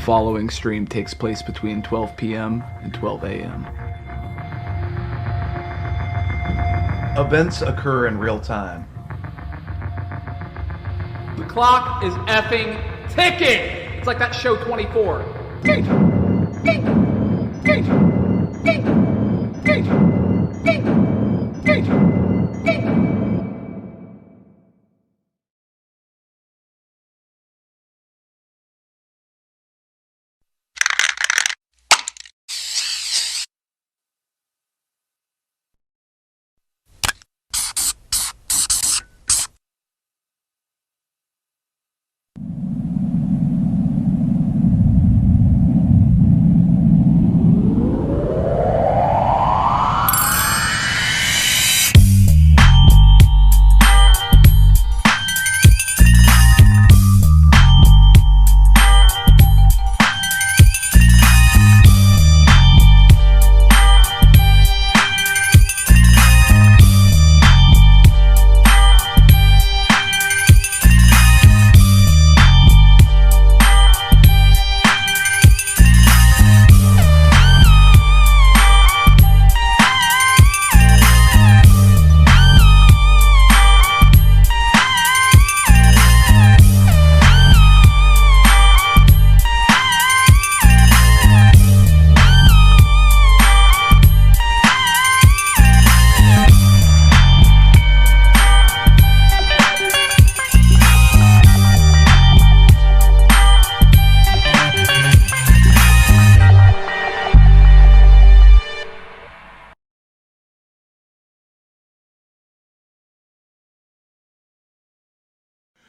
following stream takes place between 12 p.m. and 12 a.m. Events occur in real time. The clock is effing ticking! It's like that show 24. Ding! Ding! Ding! Ding! Ding! Ding! Ding! Ding!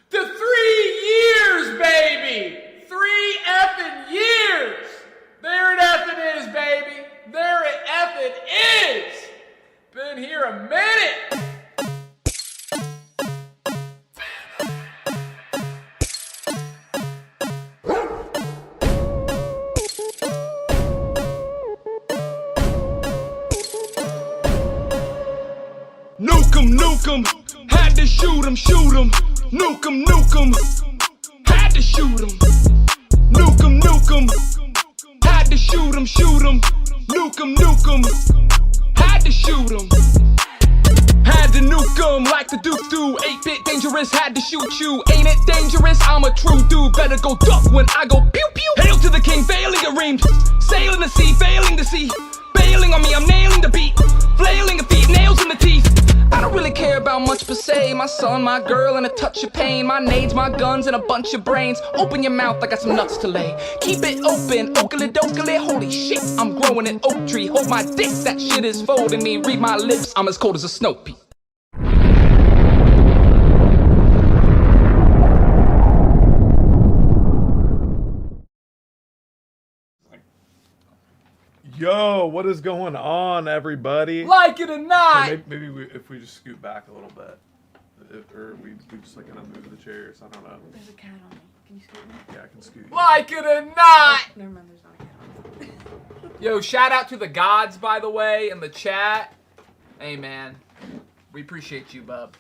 To 3 years, baby! 3 effing years! There it effing is, baby! There it effing is! Been here a minute! Nuke 'em, had to shoot 'em, nuke 'em, had to shoot 'em, nuke 'em, had to shoot 'em, nuke 'em, had to shoot 'em, had to nuke 'em like the Duke do, 8-bit dangerous, had to shoot you, ain't it dangerous, I'm a true dude, better go duck when I go pew pew, hail to the king, failing a ream, sailing the sea, failing to see, bailing on me, I'm nailing the beat, flailing a feet, nails in the teeth, I don't really care about much per se. My son, my girl, and a touch of pain. My nades, my guns, and a bunch of brains. Open your mouth, I got some nuts to lay. Keep it open, oakley dokley. Holy shit, I'm growing an oak tree. Hold my dick, that shit is folding me. Read my lips, I'm as cold as a snow peak. Yo, what is going on, everybody? Like it or not! Maybe if we just scoot back a little bit. Or we just like kind of move the chairs. I don't know. There's a cat on me. Can you scoot me? Yeah, I can scoot. Like it or not! Never mind, there's not a cat on me. Yo, shout out to the gods, by the way, in the chat. Hey, man. We appreciate you, bub.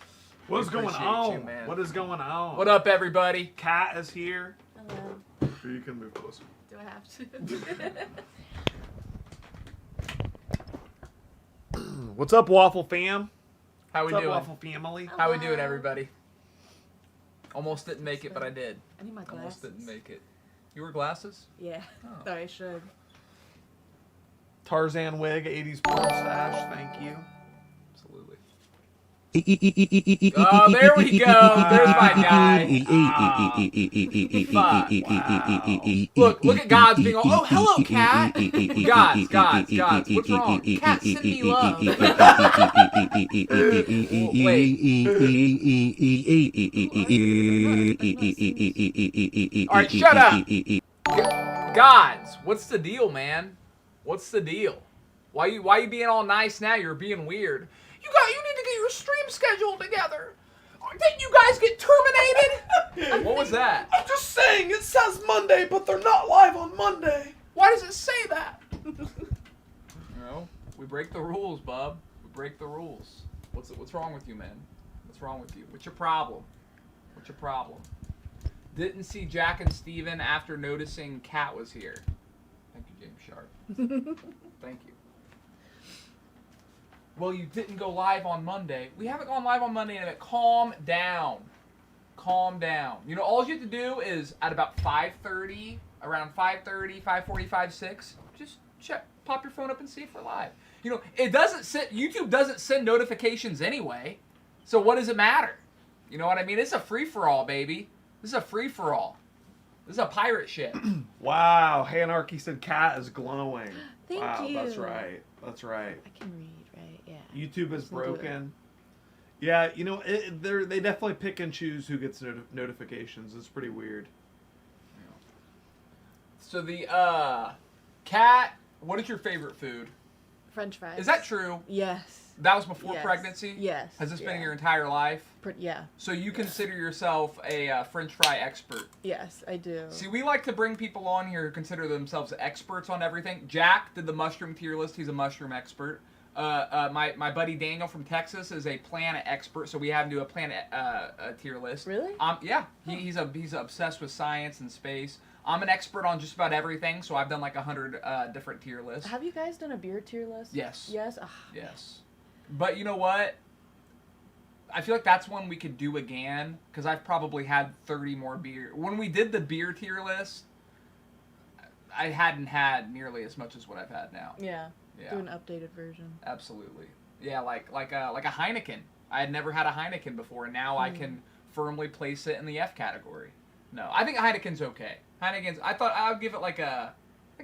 What's going on? You, man. What is going on? What up, everybody? Cat is here. Hello. Or you can move closer. Do I have to? What's up, Waffle fam? How we What's doing? up, Waffle family? How we doing, everybody? Almost didn't make it, but I did. I need my glasses. Almost didn't make it. You wear glasses? Yeah. Oh. Sorry, I should. Tarzan wig, 80s mustache. Thank you. Absolutely. Oh, there we go. There's my guy. Fuck. Look at God's being all, oh, hello, cat. Gods. What's wrong? Cat, send me love. Wait. All right, shut up. Gods, what's the deal, man? What's the deal? Why you being all nice now? You're being weird. You need to get your stream schedule together. Didn't you guys get terminated? What was that? I'm just saying, it says Monday, but they're not live on Monday. Why does it say that? No, we break the rules, bub. We break the rules. What's wrong with you, man? What's wrong with you? What's your problem? What's your problem? Didn't see Jack and Steven after noticing Kat was here. Thank you, James Sharp. Thank you. Well, you didn't go live on Monday. We haven't gone live on Monday yet. Calm down. Calm down. You know, all you have to do is at about 5:30, around 5:30, 5:45, 6, just check, pop your phone up and see if we're live. You know, it doesn't YouTube doesn't send notifications anyway. So what does it matter? You know what I mean? It's a free-for-all, baby. This is a free-for-all. This is a pirate ship. Wow, Hanarchy said Kat is glowing. Thank wow, you. That's right. That's right. I can read, right? Yeah. YouTube is We'll do it. broken. Yeah, you know, they definitely pick and choose who gets notifications. It's pretty weird. So the Kat, what is your favorite food? French fries. Is that true? Yes. That was before Yes. pregnancy? Yes. Has this been Yeah. your entire life? Yeah. So you consider yourself a French fry expert? Yes, I do. See, we like to bring people on here who consider themselves experts on everything. Jack did the mushroom tier list. He's a mushroom expert. My buddy Daniel from Texas is a planet expert, so we have him do a planet tier list. Really? Yeah. He's obsessed with science and space. I'm an expert on just about everything, so I've done like 100 different tier lists. Have you guys done a beer tier list? Yes. Yes? Ah, Yes. But you know what? I feel like that's one we could do again, because I've probably had 30 more beer. When we did the beer tier list, I hadn't had nearly as much as what I've had now. Yeah. Yeah. Do an updated version. Absolutely. Yeah, like a Heineken. I had never had a Heineken before, and now I can firmly place it in the F category. No, I think Heineken's okay. I thought I'd give it like a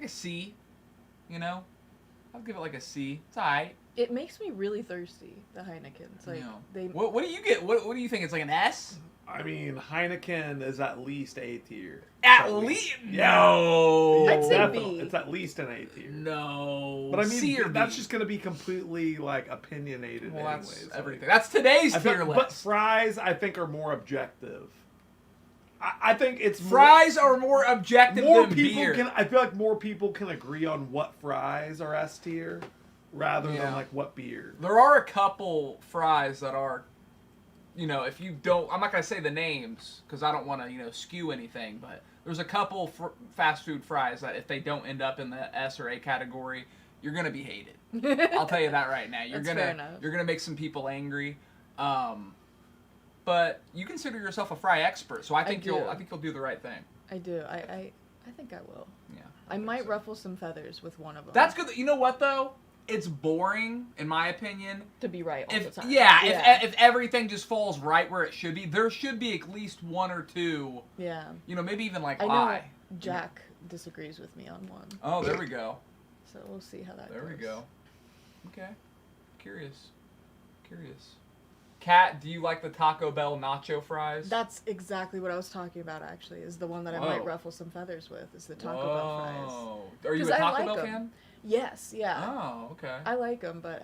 C. You know, I'd give it like a C. It's alright. It makes me really thirsty, the Heinekens. Like, No. they... What do you get? What do you think? It's like an S? I mean, Heineken is at least A tier. At It's least? Yeah. No. I'd say Definitely. B. It's at least an A tier. No. But I mean, C or that's B? just going to be completely, like, opinionated Well, anyways. that's like- everything. That's today's I tier feel- list. But fries, I think, are more objective. I think it's Fries are more objective more than people beer. can. I feel like more people can agree on what fries are S tier, rather Yeah. than like what beer. There are a couple fries that are, you know, if you don't, I'm not going to say the names because I don't want to, you know, skew anything, but there's a couple fast food fries that if they don't end up in the S or A category, you're going to be hated. I'll tell you that right now. You're That's fair enough. going to make some people angry. But you consider yourself a fry expert, so I think do. you'll do the right thing. I do. I think I will. Yeah. I think might so. ruffle some feathers with one of them. That's good. You know what though? It's boring, in my opinion. To be right all the time. If everything just falls right where it should be, there should be at least one or two. Yeah. You know, maybe even like I know I. Jack disagrees with me on one. Oh, there we go. So we'll see how that goes. There we go. Okay. Curious. Kat, do you like the Taco Bell nacho fries? That's exactly what I was talking about, actually, is the one that I Whoa. might ruffle some feathers with, is the Taco Bell fries. Whoa. Are you a 'Cause I Taco like Bell 'em. fan? Yes, yeah. Oh, okay. I like them, but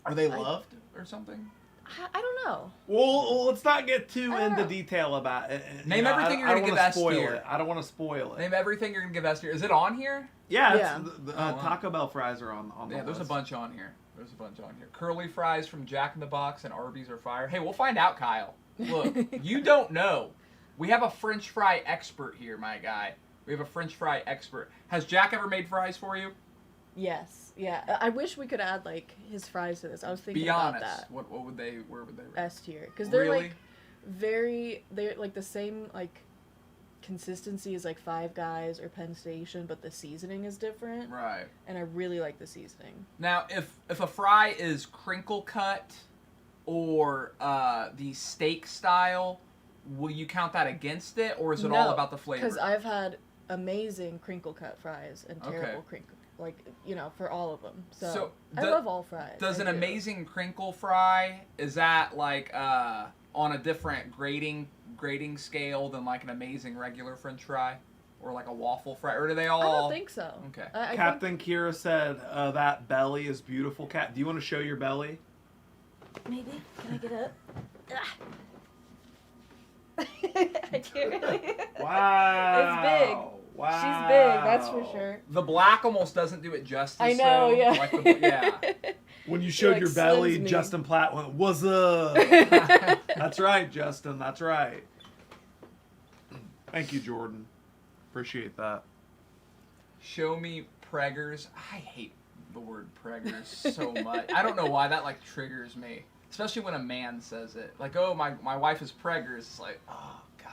Are they loved or something? I don't know. Well, let's not get too I don't into know. detail about it. Name everything you're I don't gonna give wanna S spoil tier. it. I don't want to spoil it. Name everything you're gonna give S tier. Is it on here? Yeah, Yeah. the Oh, wow. Taco Bell fries are on the Yeah, there's a list. bunch on here. Curly fries from Jack in the Box and Arby's are fire. Hey, we'll find out, Kyle. Look, you don't know. We have a French fry expert here, my guy. We have a French fry expert. Has Jack ever made fries for you? Yes, yeah. I wish we could add, like, his fries to this. I was thinking Be about honest. that. Where would they rank? S tier. Because they're, Really? like, they're, like, the same, like, consistency as, like, Five Guys or Penn Station, but the seasoning is different. Right. And I really like the seasoning. Now, if a fry is crinkle cut or the steak style, will you count that against it, or is it all about the flavor? Because I've had amazing crinkle cut fries and terrible crinkle, like, you know, for all of them. So I love all fries. Does I an do. amazing crinkle fry, is that like on a different grading scale than like an amazing regular French fry, or like a waffle fry, or do they all? I don't think so. Okay. I think Captain Kira said that belly is beautiful. Kat, do you want to show your belly? maybe. Can I get up? I can't really. Wow. It's big. Wow. She's big, that's for sure. The black almost doesn't do it justice. I know, though. yeah. Like yeah. When you showed like, your belly, slims me. Justin Platt went, "What's up?" That's right, Justin. That's right. Thank you, Jordan. Appreciate that. Show me preggers. I hate the word preggers so much. I don't know why that like triggers me, especially when a man says it. Like, oh, my wife is preggers. It's like, oh god.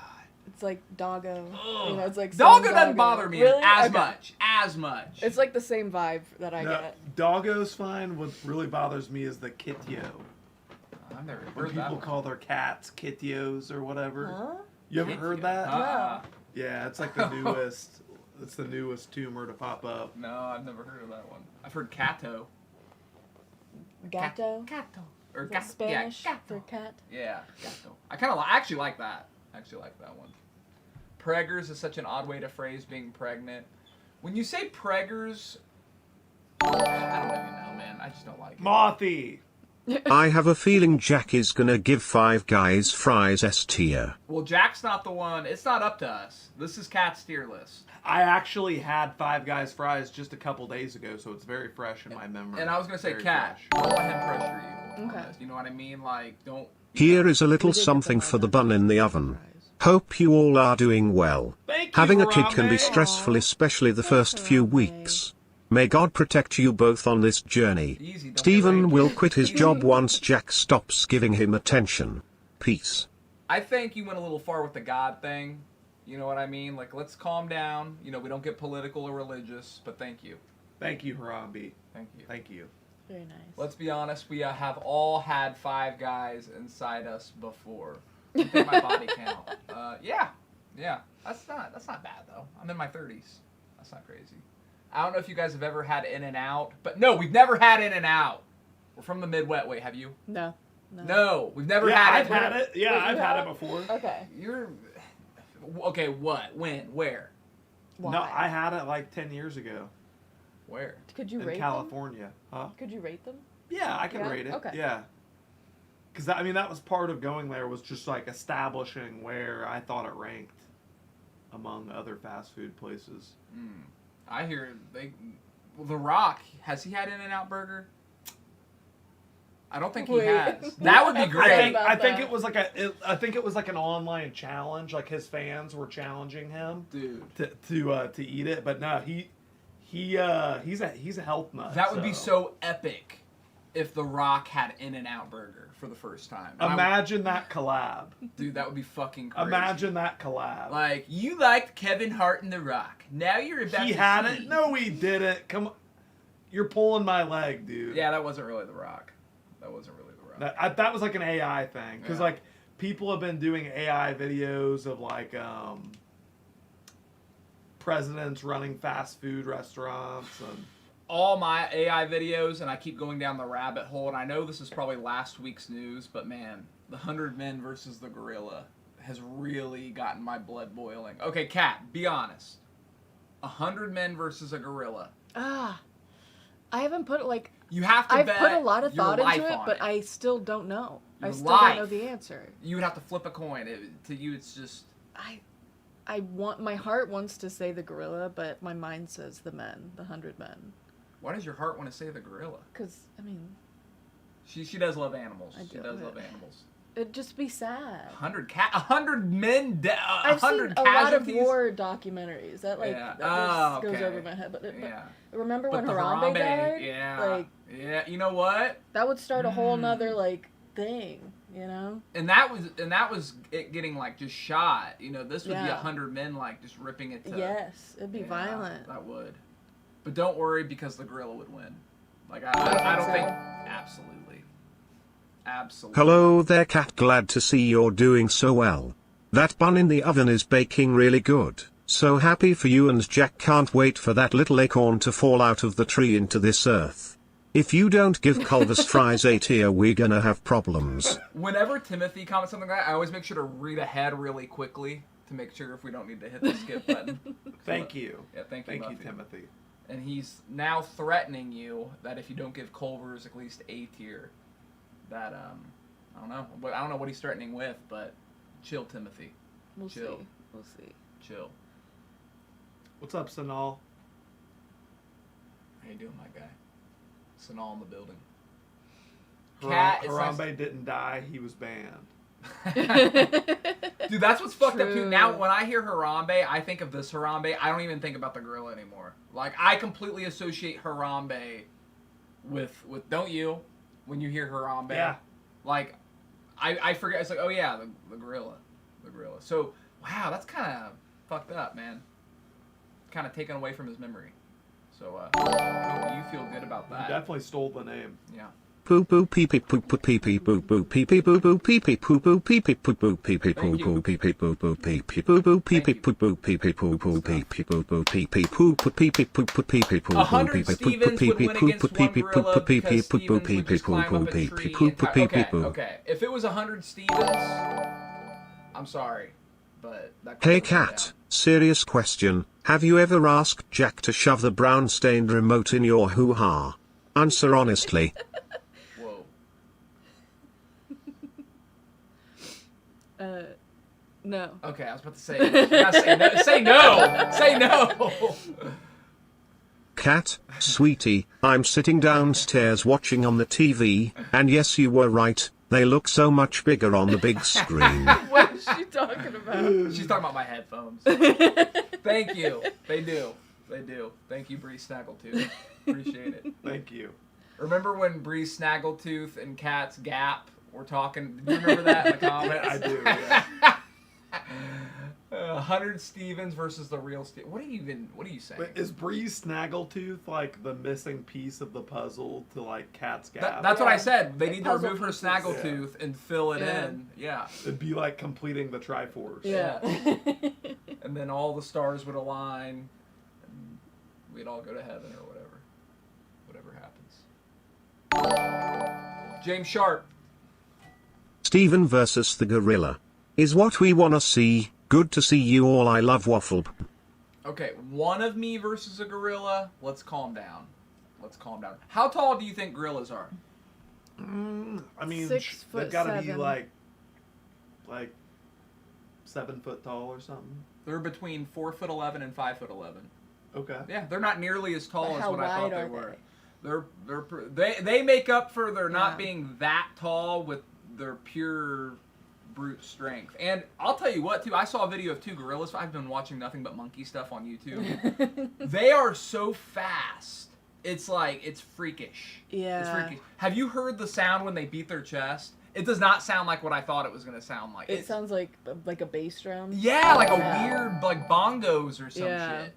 It's like doggo. You know, it's like doggo saying doesn't bother me Really? as Okay. much. As much. It's like the same vibe that I No, get. doggo's fine. What really bothers me is the kitio. I've never When heard that people one. call their cats kitios or whatever. Huh? You haven't heard that? Uh-uh. Yeah, it's like the newest. It's the newest tumor to pop up. No, I've never heard of that one. I've heard cato. Gato? Cato. Or Is that Spanish yeah, for gato. cat? Yeah, gato. I actually like that. I actually like that one. Preggers is such an odd way to phrase being pregnant. When you say preggers, I don't even know, man. I just don't like it. Mothy. I have a feeling Jack is gonna give Five Guys fries S tier. Well, Jack's not the one. It's not up to us. This is Cat's tier list. I actually had Five Guys fries just a couple days ago, so it's very fresh in my memory. And I was gonna say, Very Cat, fresh. don't let him pressure you. on Okay. this. You know what I mean? Like, don't. Here is a little We did get something the for the Five bun in the Guys oven. fries. Hope you all are doing well. Thank you, Having a kid can be Harambe. stressful, especially the first few Harambe. weeks. May God protect you both on this journey. Easy, don't Stephen get will raped. quit his job once Jack stops giving him attention. Peace. I think you went a little far with the God thing. You know what I mean? Like, let's calm down. You know, we don't get political or religious, but thank you. Thank you, Harambe. Thank you. Thank you. Very nice. Let's be honest, we have all had Five Guys inside us before. I think my body count. Yeah. That's not bad though. I'm in my 30s. That's not crazy. I don't know if you guys have ever had In-N-Out, but no, we've never had In-N-Out. We're from the Midwest. Wait, have you? No. No, we've never Yeah, had I've had it. Yeah, Wait, I've you had have? it before. Okay. You're okay. What? When? Where? Why? No, I had it like 10 years ago Where? Could you in rate California. Huh? them? Could you rate them? Yeah, I can Yeah? rate it. Okay. Yeah. Because, I mean, that was part of going there, was just like establishing where I thought it ranked among other fast food places. I hear The Rock, has he had In-N-Out Burger? I don't think he Wait. has. That would be I've heard great. about I think that. it was like an online challenge. Like his fans were challenging him Dude. to eat it, but no, he's a health nut. That would be so epic if The Rock had In-N-Out Burger for the first time. Imagine that collab. Dude, that would be fucking crazy. Imagine that collab. Like, you liked Kevin Hart and The Rock. Now you're about He to had see. it. No, he didn't. Come on, you're pulling my leg, dude. Yeah, that wasn't really The Rock. That wasn't really The Rock. That was like an AI thing, because Yeah. like people have been doing AI videos of like presidents running fast food restaurants and. All my AI videos, and I keep going down the rabbit hole, and I know this is probably last week's news, but man, the 100 Men versus the Gorilla has really gotten my blood boiling. Okay, Kat, be honest. 100 Men versus a Gorilla. I haven't put You have to I've bet put a lot of your thought life into it, on but I still don't know. I Your still don't know life. the answer. You would have to flip a coin. To you, it's just... My heart wants to say the gorilla, but my mind says the 100 men. Why does your heart want to say the Gorilla? Because, I mean, She does love animals. I She do. does love animals. it'd just be sad. 100 men, I've seen 100 a lot of casualties. war documentaries. That Yeah. that just Oh, goes okay. over my head. But Yeah. remember But when the Harambe died? yeah. Like, Yeah, you know what? that would start a whole nother thing, you know? And that was it getting just shot. You know, this would be Yeah. 100 men just ripping it to Yes, it'd be Yeah, violent. That would. But don't worry, because the gorilla would win. I don't so? think absolutely. Hello there, Cat. Glad to see you're doing so well. That bun in the oven is baking really good. So happy for you, and Jack can't wait for that little acorn to fall out of the tree into this earth. If you don't give Culver's fries a tier, we're gonna have problems. Whenever Timothy comments something like that, I always make sure to read ahead really quickly to make sure if we don't need to hit the skip button. Thank you. Yeah, thank you, Thank you, Muffy. Timothy. And he's now threatening you that if you don't give Culver's at least A tier, that I don't know. I don't know what he's threatening with, but chill, Timothy. We'll Chill. see. We'll see. Chill. What's up, Sanal? How you doing, my guy? Sanal in the building. Cat, it's Harambe nice- didn't die. He was banned. Dude, that's what's fucked up too. True. Now, when I hear Harambe, I think of this Harambe. I don't even think about the gorilla anymore. Like, I completely associate Harambe with don't you? When you hear Harambe, Yeah. Like, I forget. It's like, oh yeah, the gorilla, So, wow, that's kind of fucked up, man. Kind of taken away from his memory. So, you feel good about that? You definitely stole the name. Yeah. Poo poo pee pee poo poo pee pee poo poo pee pee poo poo pee pee poo poo pee pee poo poo pee pee poo poo pee pee poo poo pee pee poo poo pee pee poo poo pee pee poo poo pee pee poo poo pee pee poo poo pee pee poo poo pee pee poo poo 100 pee Stevens pee would pee win poo against poo pee one pee gorilla poo pee because poo poo Stevens pee would pee just poo climb poo up a pee tree pee poo and poo pee pee okay, poo. okay. If it was 100 Stevens, I'm sorry, but that Hey couldn't go Cat, serious question. Have you ever asked Jack to shove the brown stained remote in your hoo-ha? Answer honestly. down. Whoa. No. Okay, I was about to say. You gotta say no. Say no. Say no. Cat, sweetie, I'm sitting downstairs watching on the TV, and yes, you were right, they look so much bigger on the big screen. What is she talking about? She's talking about my headphones. Thank you. They do. They do. Thank you, Bree Snaggletooth. Appreciate it. Thank you. Remember when Bree Snaggletooth and Cat's Gap were talking? Do you remember that in the comments? I do, yeah. 100 Stevens versus the real Steve. What are you saying? But is Bree Snaggletooth like the missing piece of the puzzle to like Cat's Gap? That's what I said. They need to Puzzle remove her pieces. Snaggletooth and fill it Yeah. in. Yeah. It'd be like completing the Triforce. Yeah. And then all the stars would align. And we'd all go to heaven or whatever. Whatever happens. James Sharp. Steven versus the gorilla. Is what we wanna see. Good to see you all. I love waffle. Okay, one of me versus a gorilla. Let's calm down. How tall do you think gorillas are? I mean, 6 they've foot got to be 7. like 7 foot tall or something. They're between 4'11" and 5'11". Okay. Yeah, they're not nearly as tall But as how what I thought wide they are were. They make up for their not Yeah. being that tall with their pure brute strength. And I'll tell you what too, I saw a video of 2 gorillas. I've been watching nothing but monkey stuff on YouTube. They are so fast. It's like, it's freakish. Yeah. It's freakish. Have you heard the sound when they beat their chest? It does not sound like what I thought it was going to sound like. It sounds like a bass drum. Yeah, like Yeah. a weird, like bongos or some Yeah. shit.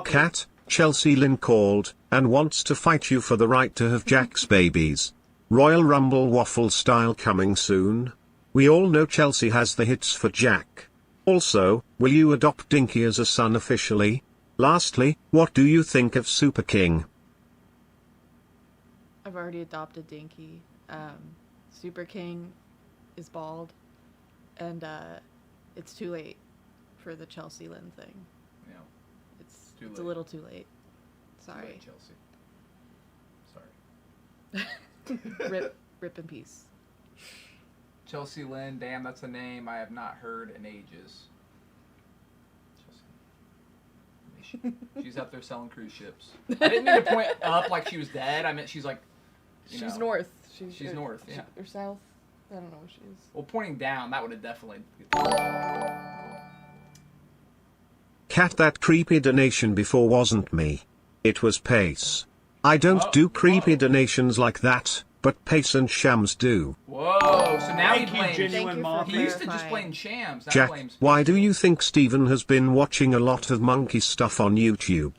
Cat, Chelsea Lynn called, and wants to fight you for the right to have Jack's babies. Royal Rumble waffle style coming soon. We all know Chelsea has the hits for Jack. Also, will you adopt Dinky as a son officially? Lastly, what do you think of Super King? I've already adopted Dinky. Super King is bald, and it's too late for the Chelsea Lynn thing. Yeah. It's Too a late. little too late. Too Sorry. late, Chelsea. Rip in peace. Chelsea Lynn, damn, that's a name I have not heard in ages. Chelsea. She's up there selling cruise ships. I didn't mean to point up like she was dead. I meant she's like, She's know. north. She's north, yeah. Or south. I don't know what she is. Well, pointing down, that would have definitely. Cat, that creepy donation before wasn't me. It was Pace. I don't do creepy donations like that, but Pace and Shams do. Whoa, so now Thank he you, blames. Genuine for Moth. He used to just clarifying. blame Shams. Now Jack, blames why do you think Steven has been watching a lot of monkey stuff on YouTube?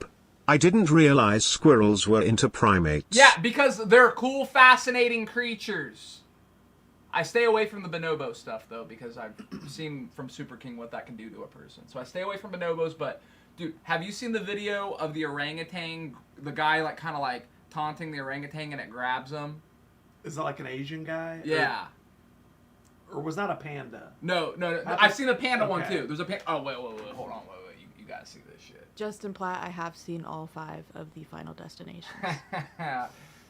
I didn't realize squirrels were into primates. Yeah, because they're cool, fascinating creatures. I stay away from the bonobo stuff, though, because I've seen from Super King what that can do to a person. So I stay away from bonobos, but, dude, have you seen the video of the orangutan, the guy, like, kind of, like, taunting the orangutan and it grabs him? Is it like an Asian guy? Yeah. Or was that a panda? No. I've seen the panda one, Okay. too. There's a panda. Oh, wait, hold on, wait. You gotta see this shit. Justin Platt, I have seen all 5 of the Final Destinations.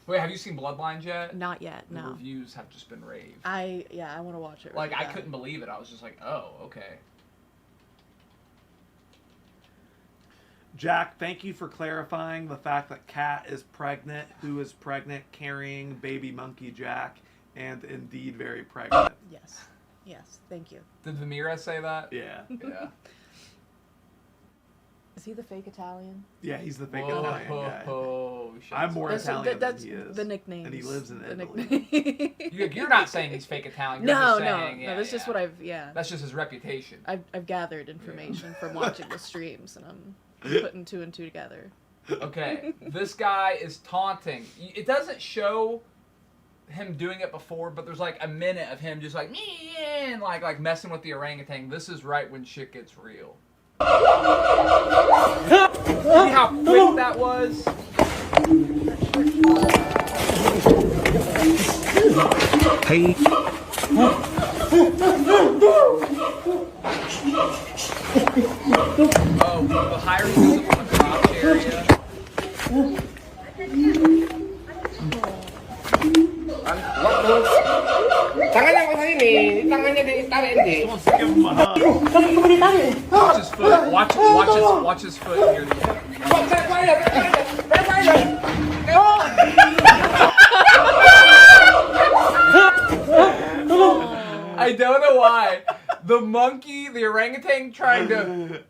Wait, have you seen Bloodlines yet? Not yet, The no. reviews have just been raved. I want to watch it. Like, really I bad. couldn't believe it. I was just like, oh, okay. Jack, thank you for clarifying the fact that Kat is pregnant, who is pregnant carrying baby monkey Jack, and indeed very pregnant. Yes. Yes, thank you. Did Vamira say that? Yeah. Yeah. Is he the fake Italian? Yeah, he's the fake Whoa, Italian guy. shit. I'm more Italian that's than he is. the nickname. And he lives in the Italy. nickname. You're not saying he's fake Italian. You're No, just no, saying, no. That's just what I've That's just his reputation. I've gathered information from watching the streams, and I'm putting two and two together. Okay, this guy is taunting. It doesn't show him doing it before, but there's like a minute of him just like and like messing with the orangutan. This is right when shit gets real. See how quick that was? Hey. Oh, the higher visible in the crotch area. Tangannya ke sini, tangannya ditarik di. Wants to give him a hug. Watch his foot. Watch his foot near the end. I don't know why. The monkey, the orangutan trying to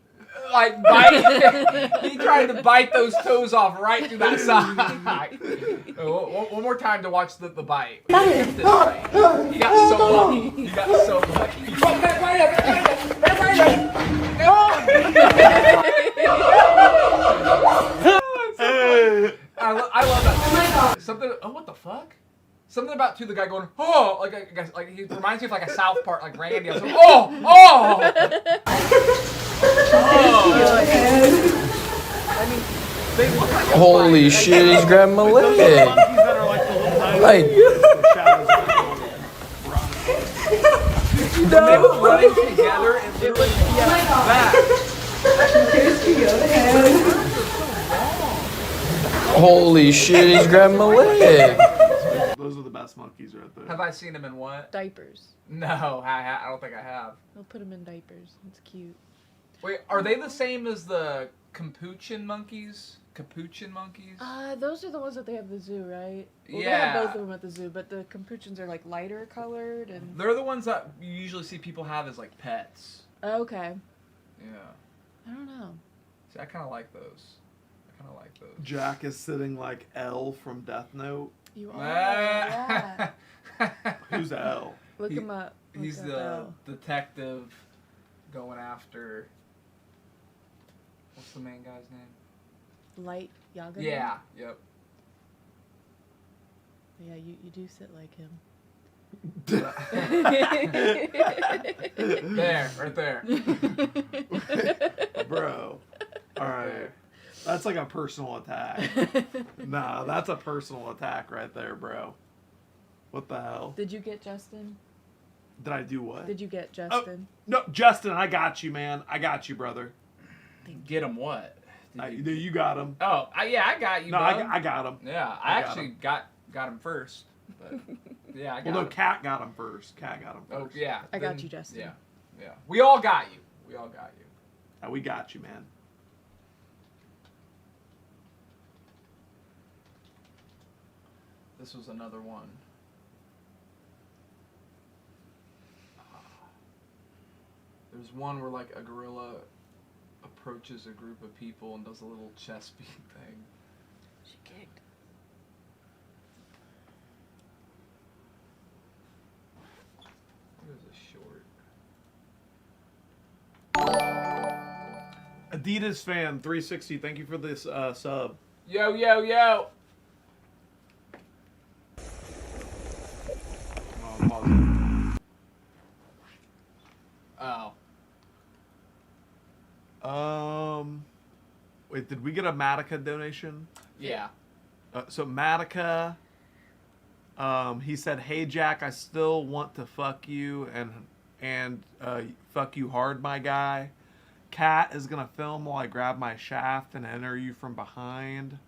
like bite. He tried to bite those toes off right through that side. One more time to watch the bite. He got so lucky. He got so lucky. I love that. Oh my God. Something. Oh, what the fuck? Something about the guy going, oh, like he reminds me of like a South Park, like Randy. I was like, oh. I mean, They look like Holy shit, he's grabbing my those leg. monkeys that are like the little tiny Like, shadows of the When they were running together, it was that. holy shit, he's grabbing my leg. Those are the best monkeys right there. Have I seen him in what? diapers. No, I don't think I have. They'll put them in diapers. It's cute. Wait, are they the same as the capuchin monkeys? Capuchin monkeys? Those are the ones that they have at the zoo, right? Well, they Yeah. have both of them at the zoo, but the capuchins are like lighter colored and. They're the ones that you usually see people have as like pets. Okay. Yeah. I don't know. See, I kind of like those. Jack is sitting like L from Death Note. You are. Yeah. Who's L? Look him up. Look He's up the L. detective going after. What's the main guy's name? Light Yaga. Yeah. Yep. Yeah, you do sit like him. There, right there. Bro. Alright. That's like a personal attack. Nah, that's a personal attack right there, bro. What the hell? Did you get Justin? Did I do what? Did you get Justin? No, Justin, I got you, man. I got you, brother. Get him what? You got him. Oh, yeah, I got you. No, bud. I got him. Yeah, I actually got him first. But yeah, I got Well, no, him. Cat got him first. Cat got him Oh, first. yeah. I got you, Justin. Yeah. We all got you. We got you, man. This was another one. There's one where like a gorilla approaches a group of people and does a little chest beat thing. She kicked. There's a short. Adidas fan 360, thank you for this sub. Yo. Oh, pause it. Oh. Wait, did we get a Matica donation? Yeah. So Matica, he said, "Hey Jack, I still want to fuck you and fuck you hard, my guy. Cat is gonna film while I grab my shaft and enter you from behind.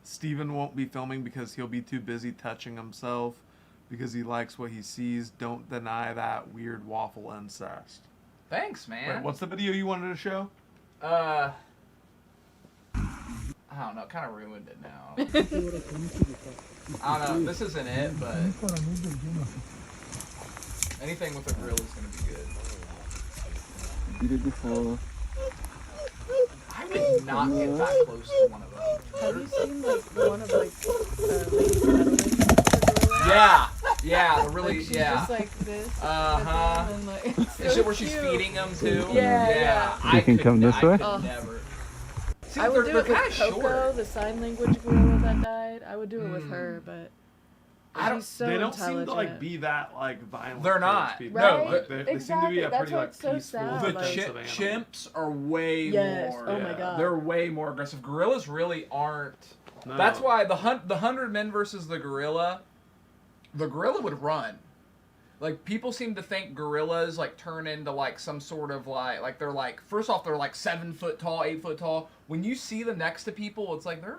Steven won't be filming because he'll be too busy touching himself because he likes what he sees. Don't deny that weird waffle incest." Thanks, man. Wait, what's the video you wanted to show? I don't know. Kind of ruined it now. I don't know. This isn't it, but Anything with a grill is gonna be good. Beautiful. I would not get that close to one of them. Have you seen like one of like Lady Settlement? Yeah, yeah, the really, Like, she's yeah. just like this. Uh-huh. And like, it's The so shit where she's cute. feeding them too. Yeah. You can come this way? I could Oh. never. See, I would do they're it with kinda Coco, short. the sign language gorilla that died. I would do it with her, but I don't- she's so They don't seem intelligent. to like be that like violent. They're towards not. people. No, Right? Like, they seem to be a Exactly. That's pretty why like it's so peaceful. sad, The like- defensive animal. chimps are way Yes. more. Oh my god. They're way more aggressive. Gorillas really aren't. No. That's why the 100 men versus the gorilla would run. Like, people seem to think gorillas like turn into like some sort of like they're like, first off, they're like 7 foot tall, 8 foot tall. When you see them next to people, it's like they're,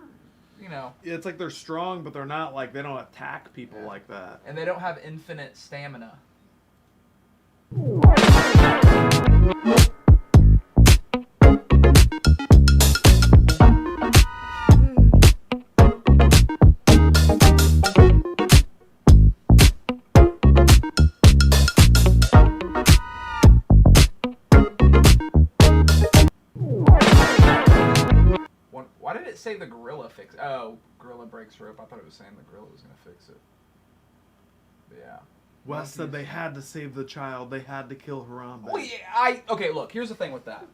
you know, It's like they're strong, but they're not like they don't attack people like that. and they don't have infinite stamina. Why did it say the gorilla fix? Oh, gorilla breaks rope. I thought it was saying the gorilla was gonna fix it. But yeah. Wes said they had to save the child. They had to kill Harambe. Well, yeah, okay, look, here's the thing with that.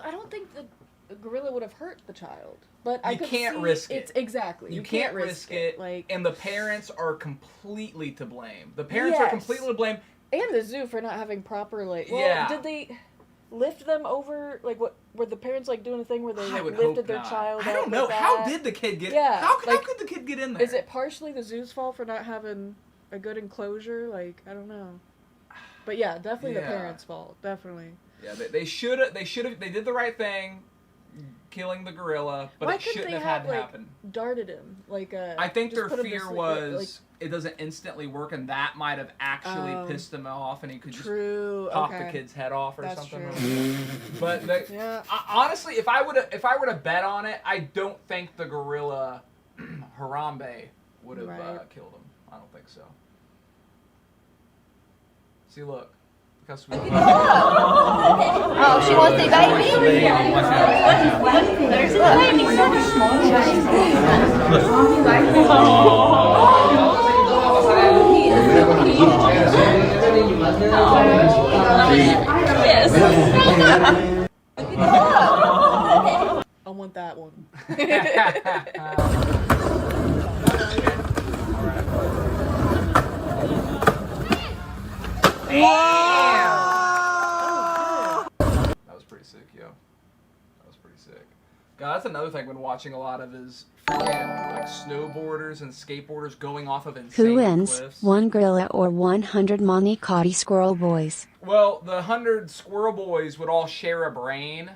I don't think the gorilla would have hurt the child, but I You could can't see risk it. It's exactly. You can't risk it, Like, and the parents are completely to blame. The parents are Yes. completely to blame. and the zoo for not having proper like. Well, Yeah. did they lift them over? Like, what were the parents like doing a thing where they I like, would lifted hope their not. child? I up don't know. like How that? did the kid get? Yeah, How like, could the kid get in there? Is it partially the zoo's fault for not having a good enclosure? Like, I don't know. But yeah, definitely the Yeah. parents' fault. Definitely. Yeah, they should have. They should have. They did the right thing, killing the gorilla, but Why it couldn't shouldn't they have had to like, happen. darted him? Like, I think just their put him to fear sleep, was it doesn't instantly work, and that might have actually Oh. pissed him off, and he could just true. pop okay. the kid's head off or That's something. true. But Yeah. honestly, if I were to bet on it, I don't think the gorilla Harambe would have Right. killed him. I don't think so. See, look. Look how sweet. Oh, she wants a baby? There's a baby. I want that one. That was pretty sick, yo. That was pretty sick. God, that's another thing I've been watching a lot of is freaking like snowboarders and skateboarders going off of insane Who wins, cliffs. one gorilla or 100 Monicati squirrel boys? Well, the 100 squirrel boys would all share a brain,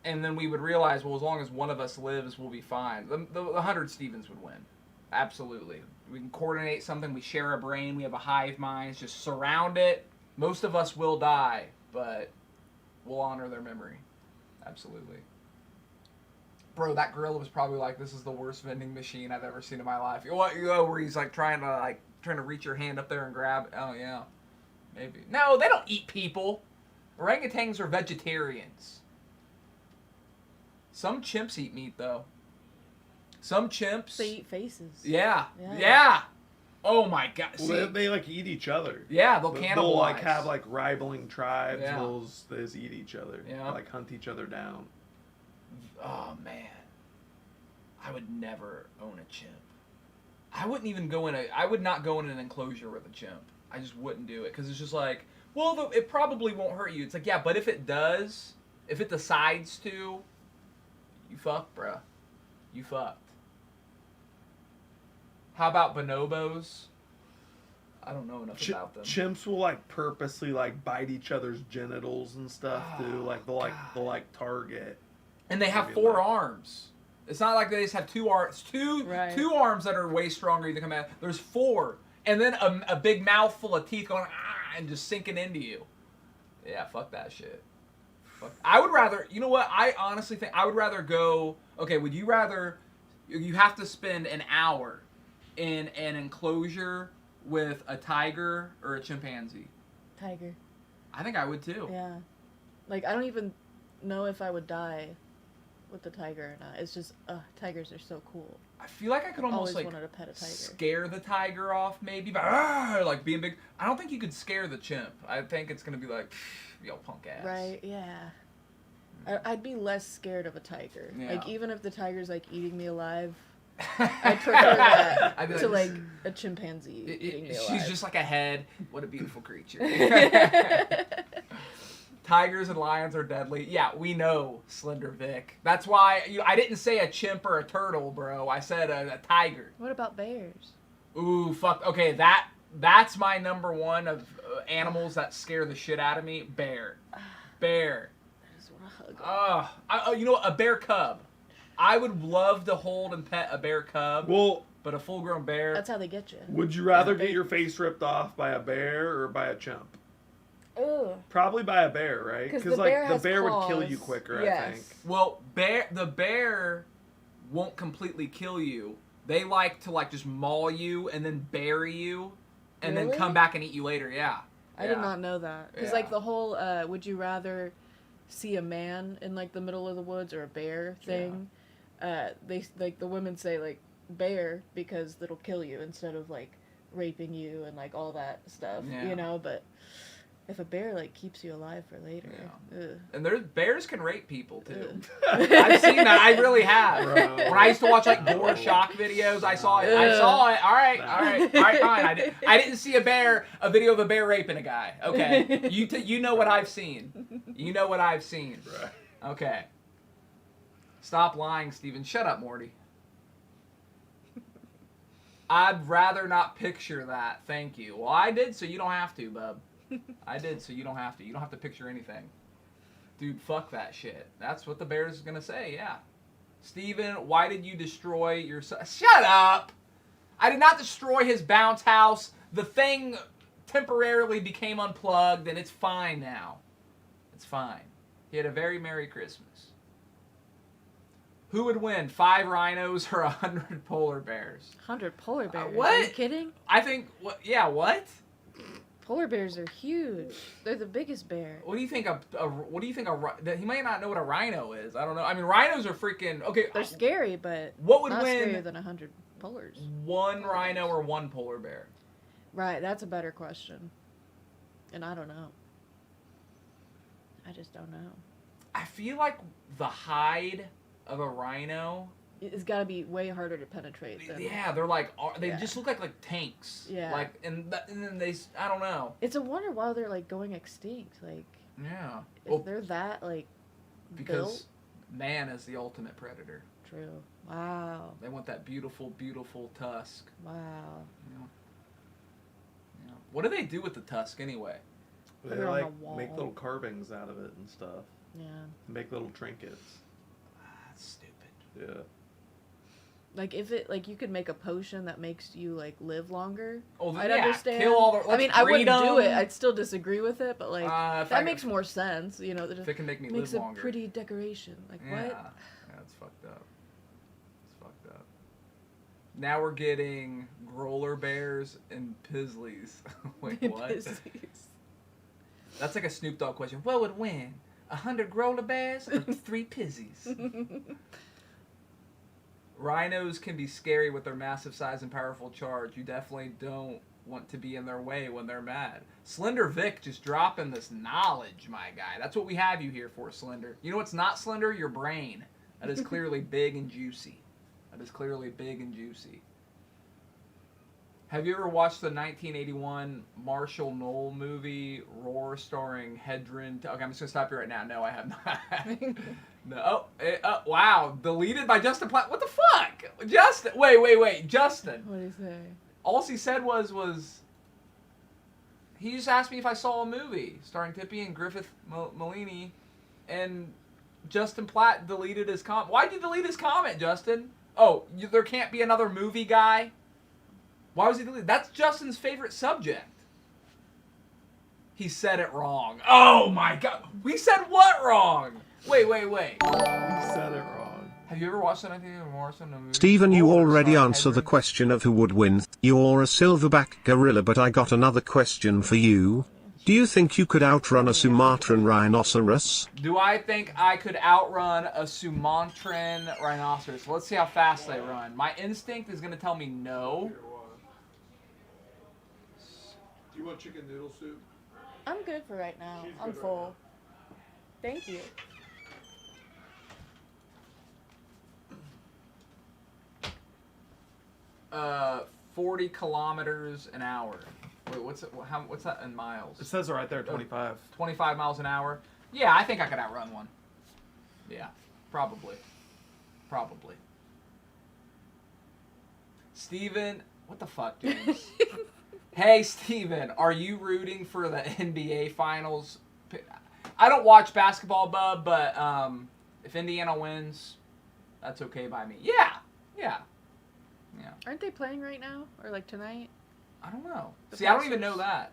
and then we would realize, well, as long as one of us lives, we'll be fine. The 100 Stevens would win. Absolutely. We can coordinate something, we share a brain, we have a hive mind, just surround it. Most of us will die, but we'll honor their memory. Absolutely. Bro, that gorilla was probably like, this is the worst vending machine I've ever seen in my life. What, where he's like trying to reach your hand up there and grab it. Oh, yeah. Maybe. No, they don't eat people. Orangutans are vegetarians. Some chimps eat meat, though. Some chimps. They eat faces. Yeah. Yeah. Yeah. Oh my god. Well, See, they like eat each other. yeah, they'll They'll cannibalize. like have like rivaling tribes. Yeah. They just eat each other. Yeah. Like hunt each other down. Oh man. I would never own a chimp. I wouldn't even go in I would not go in an enclosure with a chimp. I just wouldn't do it because it's just like, well, it probably won't hurt you. It's like, yeah, but if it does, if it decides to, you fucked, bruh. You fucked. How about bonobos? I don't know enough about them. Chimps will like purposely like bite each other's genitals and stuff too. Like they'll like target. And they have Maybe 4 like- arms. It's not like they just have 2 arms. Right. Two arms that are way stronger you can come out. There's 4. And then a big mouthful of teeth going and just sinking into you. Yeah, fuck that shit. Fuck. I would rather, you know what? I honestly think I would rather go, okay, would you rather, you have to spend an hour in an enclosure with a tiger or a chimpanzee? Tiger. I think I would too. Yeah. Like, I don't even know if I would die with the tiger or not. It's just, tigers are so cool. I feel like I could almost Always like wanted to pet a tiger. scare the tiger off maybe, but like being big. I don't think you could scare the chimp. I think it's gonna be like, yo, punk ass. Right, yeah. I'd be less scared of a tiger. Yeah. Like, even if the tiger's, like, eating me alive, I'd prefer that I'd be to, like, like, a chimpanzee eating me alive. She's just like a head. What a beautiful creature. Tigers and lions are deadly. Yeah, we know, Slender Vic. That's why I didn't say a chimp or a turtle, bro. I said a tiger. What about bears? Ooh, fuck. Okay, that's my number one of animals that scare the shit out of me. Bear. Bear. I just want to hug them. You know what? A bear cub. I would love to hold and pet a bear cub. Well, but a full-grown bear. That's how they get you. would you rather get your face ripped off by a bear or by a chimp? Ugh. Probably by a bear, right? Because like the has bear claws. would kill you quicker, Yes. I think. Well, the bear won't completely kill you. They like to like just maul you and then bury you, and then Really? come back and eat you later. Yeah. I did not know that. Because, Yeah. like, the whole, would you rather see a man in, like, the middle of the woods or a bear thing? They, like, the women say, like, bear because it'll kill you instead of, like, raping you and, like, all that stuff, Yeah. you know? But if a bear, like, keeps you alive for later. Ugh. And bears can rape people too. I've seen that. I really have. Bro. When I used to watch like gore shock videos, I saw it. I saw it. All right, fine. I didn't see a video of a bear raping a guy. Okay, you know what I've seen. You know what I've seen. Right. Okay. Stop lying, Steven. Shut up, Morty. I'd rather not picture that. Thank you. Well, I did, so you don't have to, bub. I did, so you don't have to. You don't have to picture anything. Dude, fuck that shit. That's what the bear's gonna say, yeah. Steven, why did you destroy your son? Shut up! I did not destroy his bounce house. The thing temporarily became unplugged, and it's fine now. It's fine. He had a very Merry Christmas. Who would win, 5 rhinos or 100 polar bears? 100 polar bears. What? Are you kidding? I think, what? Polar bears are huge. They're the biggest bear. What do you think he might not know what a rhino is. I don't know. I mean, rhinos are freaking, okay. They're scary, but what would not win scarier than 100 polars. 1 rhino or 1 polar bear? Right, that's a better question. And I don't know. I just don't know. I feel like the hide of a rhino. It's got to be way harder to penetrate than... Yeah, they're like, they just look like tanks. Yeah. Like, and then they, I don't know. It's a wonder why they're, like, going extinct. Like, Yeah. if they're that, like, because built? man is the ultimate predator. True. Wow. They want that beautiful, beautiful tusk. Wow. Yeah. What do they do with the tusk anyway? They it on like the wall. make little carvings out of it and stuff. Yeah. Make little trinkets. That's stupid. Yeah. Like, if it, like, you could make a potion that makes you, like, live longer, Oh, I'd yeah, understand. kill all the- I mean, let's I wouldn't breed do it. 'em. I'd still disagree with it, but, like, If that I makes more sense, you know. That If it can make me makes live a longer. pretty decoration. Like, Yeah. what? Yeah, it's fucked up. It's fucked up. Now we're getting growler bears and pizzlies. Wait, what? Pizzlies. That's like a Snoop Dogg question. What would win? 100 growler bears or 3 pizzies? Rhinos can be scary with their massive size and powerful charge. You definitely don't want to be in their way when they're mad. Slender Vic just dropping this knowledge, my guy. That's what we have you here for, Slender. You know what's not slender? Your brain. That is clearly big and juicy. That is clearly big and juicy. Have you ever watched the 1981 Marshall Knoll movie, Roar, starring Hedren? Okay, I'm just going to stop you right now. No, I have not. No. Wow. Deleted by Justin Platt. What the fuck? Justin. Wait. Justin. What did he say? All he said was he just asked me if I saw a movie starring Tippy and Griffith Malini, and Justin Platt deleted his comment. Why'd you delete his comment, Justin? Oh, there can't be another movie guy? Why was he deleted? That's Justin's favorite subject. He said it wrong. Oh my god. We said what wrong? Wait. You said it wrong. Have you ever watched anything of Morrison? Steven, you already answered the question of who would win. You're a silverback gorilla, but I got another question for you. Do you think you could outrun a Sumatran rhinoceros? Do I think I could outrun a Sumatran rhinoceros? Let's see how fast they run. My instinct is going to tell me no. Do you want chicken noodle soup? I'm good for right now. I'm full. Thank you. Uh, 40 kilometers an hour. Wait, what's that in miles? It says it right there, 25. 25 miles an hour. Yeah, I think I could outrun one. Yeah, probably. Probably. Steven, what the fuck, James? Hey, Steven, are you rooting for the NBA Finals? I don't watch basketball, bub, but if Indiana wins, that's okay by me. Yeah. Aren't they playing right now? Or like tonight? I don't know. The See, I don't Pacers? even know that.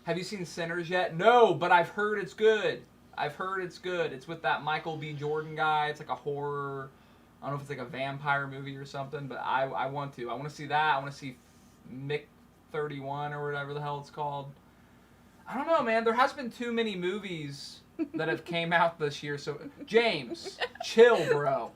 Have you seen Sinners yet? No, but I've heard it's good. It's with that Michael B. Jordan guy. It's like a horror. I don't know if it's like a vampire movie or something, but I want to. I want to see that. I want to see Mick 31 or whatever the hell it's called. I don't know, man. There has been too many movies that have came out this year. So, James, chill, bro.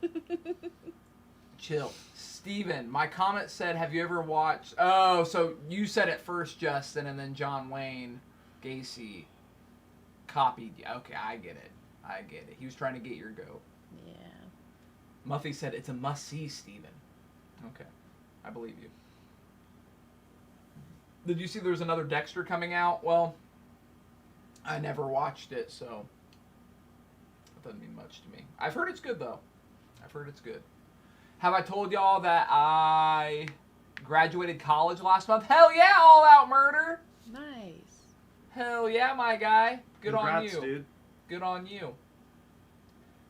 Chill. Steven, my comment said, have you ever watched... Oh, so you said it first, Justin, and then John Wayne Gacy copied you. Okay, I get it. He was trying to get your go. Yeah. Muffy said, it's a must-see, Steven. Okay, I believe you. Did you see there was another Dexter coming out? Well, I never watched it, so that doesn't mean much to me. I've heard it's good, though. Have I told y'all that I graduated college last month? Hell yeah, All Out Murder. Nice. Hell yeah, my guy. Good Congrats, on you. Dude. Good on you.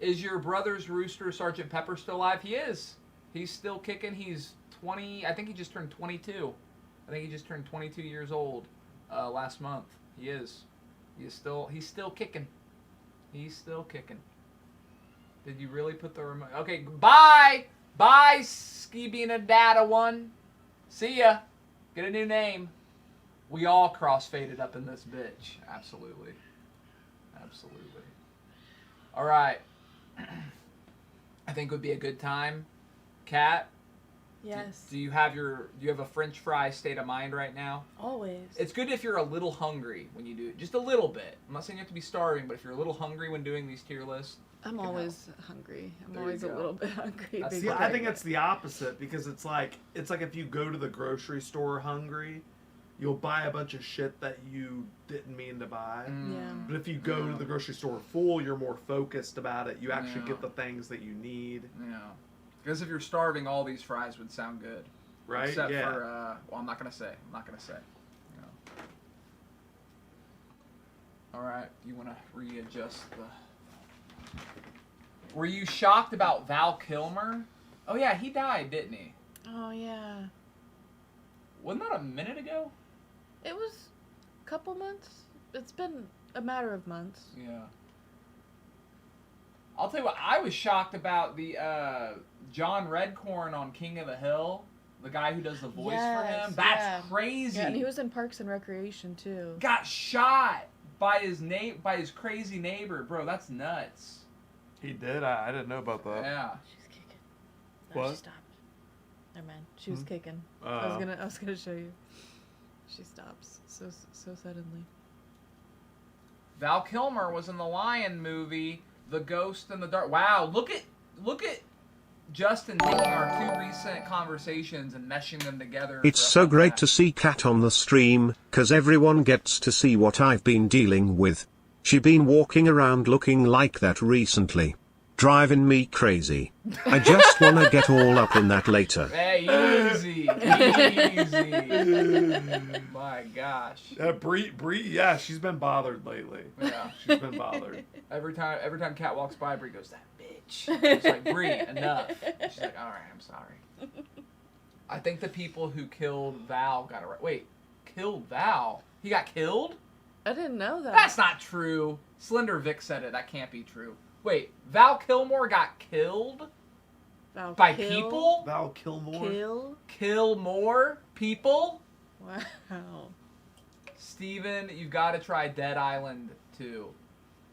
Is your brother's rooster Sergeant Pepper still alive? He is. He's still kicking. He's 20. I think he just turned 22. I think he just turned 22 years old last month. He is. He's still kicking. He's still kicking. Did you really put the remote? Okay, bye. Bye, Ski being a data one. See ya. Get a new name. We all crossfaded up in this bitch. Absolutely. All right. I think it would be a good time. Kat? Yes. Do you have a French fry state of mind right now? Always. It's good if you're a little hungry when you do it. Just a little bit. I'm not saying you have to be starving, but if you're a little hungry when doing these tier lists, I'm always hungry. I'm There always you a go. little bit hungry. That's See, because I think it's the opposite because it's like if you go to the grocery store hungry, you'll buy a bunch of shit that you didn't mean to buy. Yeah. But if you go to the grocery store full, you're more focused about it. You actually Yeah. get the things that you need. Yeah. Because if you're starving, all these fries would sound good. Right? Except yeah. for, well, I'm not going to say. You know. All right. You want to readjust the... Were you shocked about Val Kilmer? Oh, yeah, he died, didn't he? Oh, yeah. Wasn't that a minute ago? It was a couple months. It's been a matter of months. Yeah. I'll tell you what, I was shocked about the John Redcorn on King of the Hill. The guy who does the voice for him. That's crazy. Yeah, and he was in Parks and Recreation, too. Got shot by his crazy neighbor. Bro, that's nuts. He did? I didn't know about that. Yeah. She's kicking. No, What? she stopped. Never mind. She was kicking. Oh. I was gonna show you. She stops so suddenly. Val Kilmer was in the Lion movie, The Ghost in the Dark. Wow, look at Justin taking our two recent conversations and meshing them together. It's so great to see Kat on the stream, 'cause everyone gets to see what I've been dealing with. She been walking around looking like that recently. Driving me crazy. I just wanna get all up in that later. Hey, easy. My gosh. Bree, yeah, she's been bothered lately. Yeah. She's been bothered. Every time Kat walks by, Bree goes, that bitch. It's like, Bree, enough. And she's like, all right, I'm sorry. I think the people who killed Val got arrested. Wait, killed Val? He got killed? I didn't know that. That's not true. Slender Vic said it. That can't be true. Wait, Val Kilmer got killed by people? Val Kilmer? Kill more people? Wow. Steven, you've got to try Dead Island 2. I feel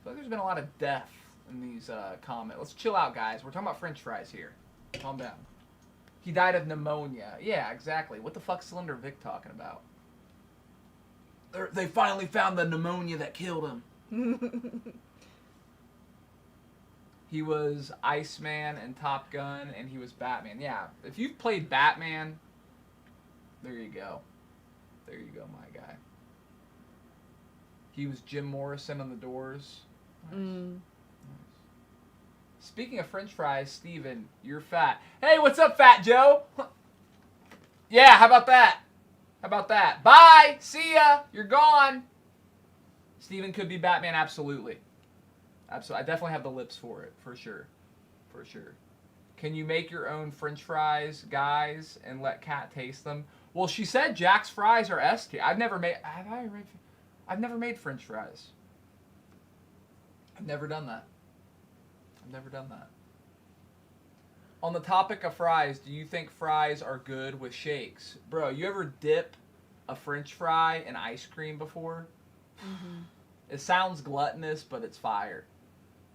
like there's been a lot of death in these comments. Let's chill out, guys. We're talking about french fries here. Calm down. He died of pneumonia. Yeah, exactly. What the fuck's Slender Vic talking about? They finally found the pneumonia that killed him. He was Iceman in Top Gun, and he was Batman. Yeah, if you've played Batman, there you go. There you go, my guy. He was Jim Morrison on The Doors. Nice. Nice. Speaking of french fries, Steven, you're fat. Hey, what's up, Fat Joe? Yeah, how about that? How about that? Bye! See ya! You're gone! Steven could be Batman, absolutely. Absolutely. I definitely have the lips for it, for sure. For sure. Can you make your own french fries, guys, and let Kat taste them? Well, she said Jack's fries are S tier. I've never made french fries. I've never done that. I've never done that. On the topic of fries, do you think fries are good with shakes? Bro, you ever dip a french fry in ice cream before? Mm-hmm. It sounds gluttonous, but it's fire.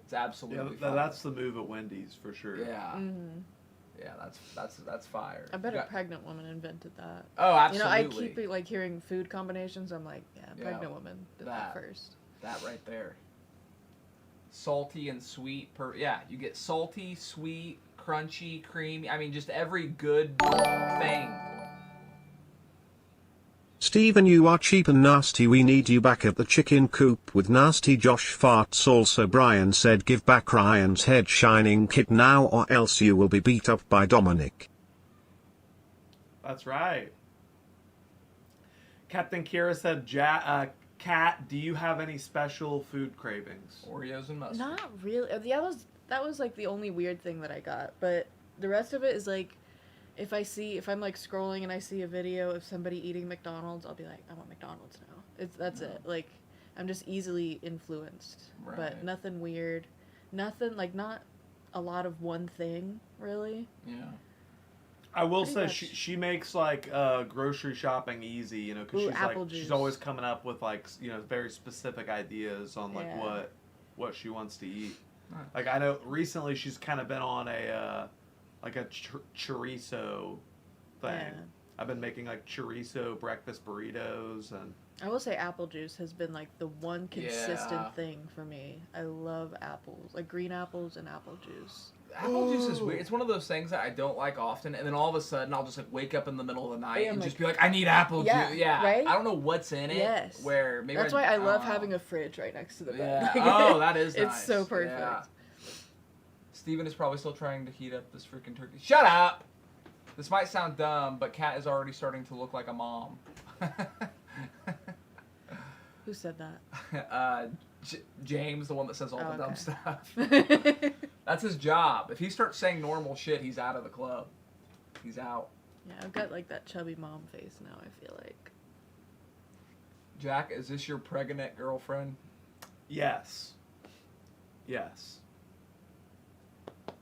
It's absolutely fire. That's the move at Wendy's for sure. Yeah. Mm-hmm. Yeah, that's fire. I bet a pregnant woman invented that. Oh, absolutely. You know, I keep like hearing food combinations. I'm like, yeah, pregnant woman did that first. That right there. Salty and sweet. Yeah, you get salty, sweet, crunchy, creamy. I mean, just every good thing. Steven, you are cheap and nasty. We need you back at the chicken coop with nasty Josh farts. Also, Brian said give back Ryan's head shining kit now or else you will be beat up by Dominic. That's right. Captain Kira said, Kat, do you have any special food cravings? Oreos and mustard. Not really. That was like the only weird thing that I got. But the rest of it is like, if I'm like scrolling and I see a video of somebody eating McDonald's, I'll be like, I want McDonald's now. That's it. Like, I'm just easily influenced. Right. But nothing weird. Nothing, like, not a lot of one thing, really. Yeah. I will say she makes like grocery shopping easy, you know, because she's always coming up with like, you know, very specific ideas on like what she wants to eat. Nice. Like I know recently she's kind of been on a chorizo thing. Yeah. I've been making like chorizo breakfast burritos, and I will say apple juice has been like the one consistent thing for me. I love apples, like green apples and apple juice. Apple juice is weird. It's one of those things that I don't like often, and then all of a sudden I'll just like wake up in the middle of the night and just be like, I need apple juice. Yeah, right? I don't know what's in it. Yes. Where maybe that's why I love having a fridge right next to the bed. Yeah. Oh, that is nice. It's so perfect. Yeah. Steven is probably still trying to heat up this freaking turkey. Shut up! This might sound dumb, but Kat is already starting to look like a mom. Who said that? James, the one that says all the dumb stuff. That's his job. If he starts saying normal shit, he's out of the club. He's out. Yeah, I've got like that chubby mom face now, I feel like. Jack, is this your pregnant girlfriend? Yes. Yes.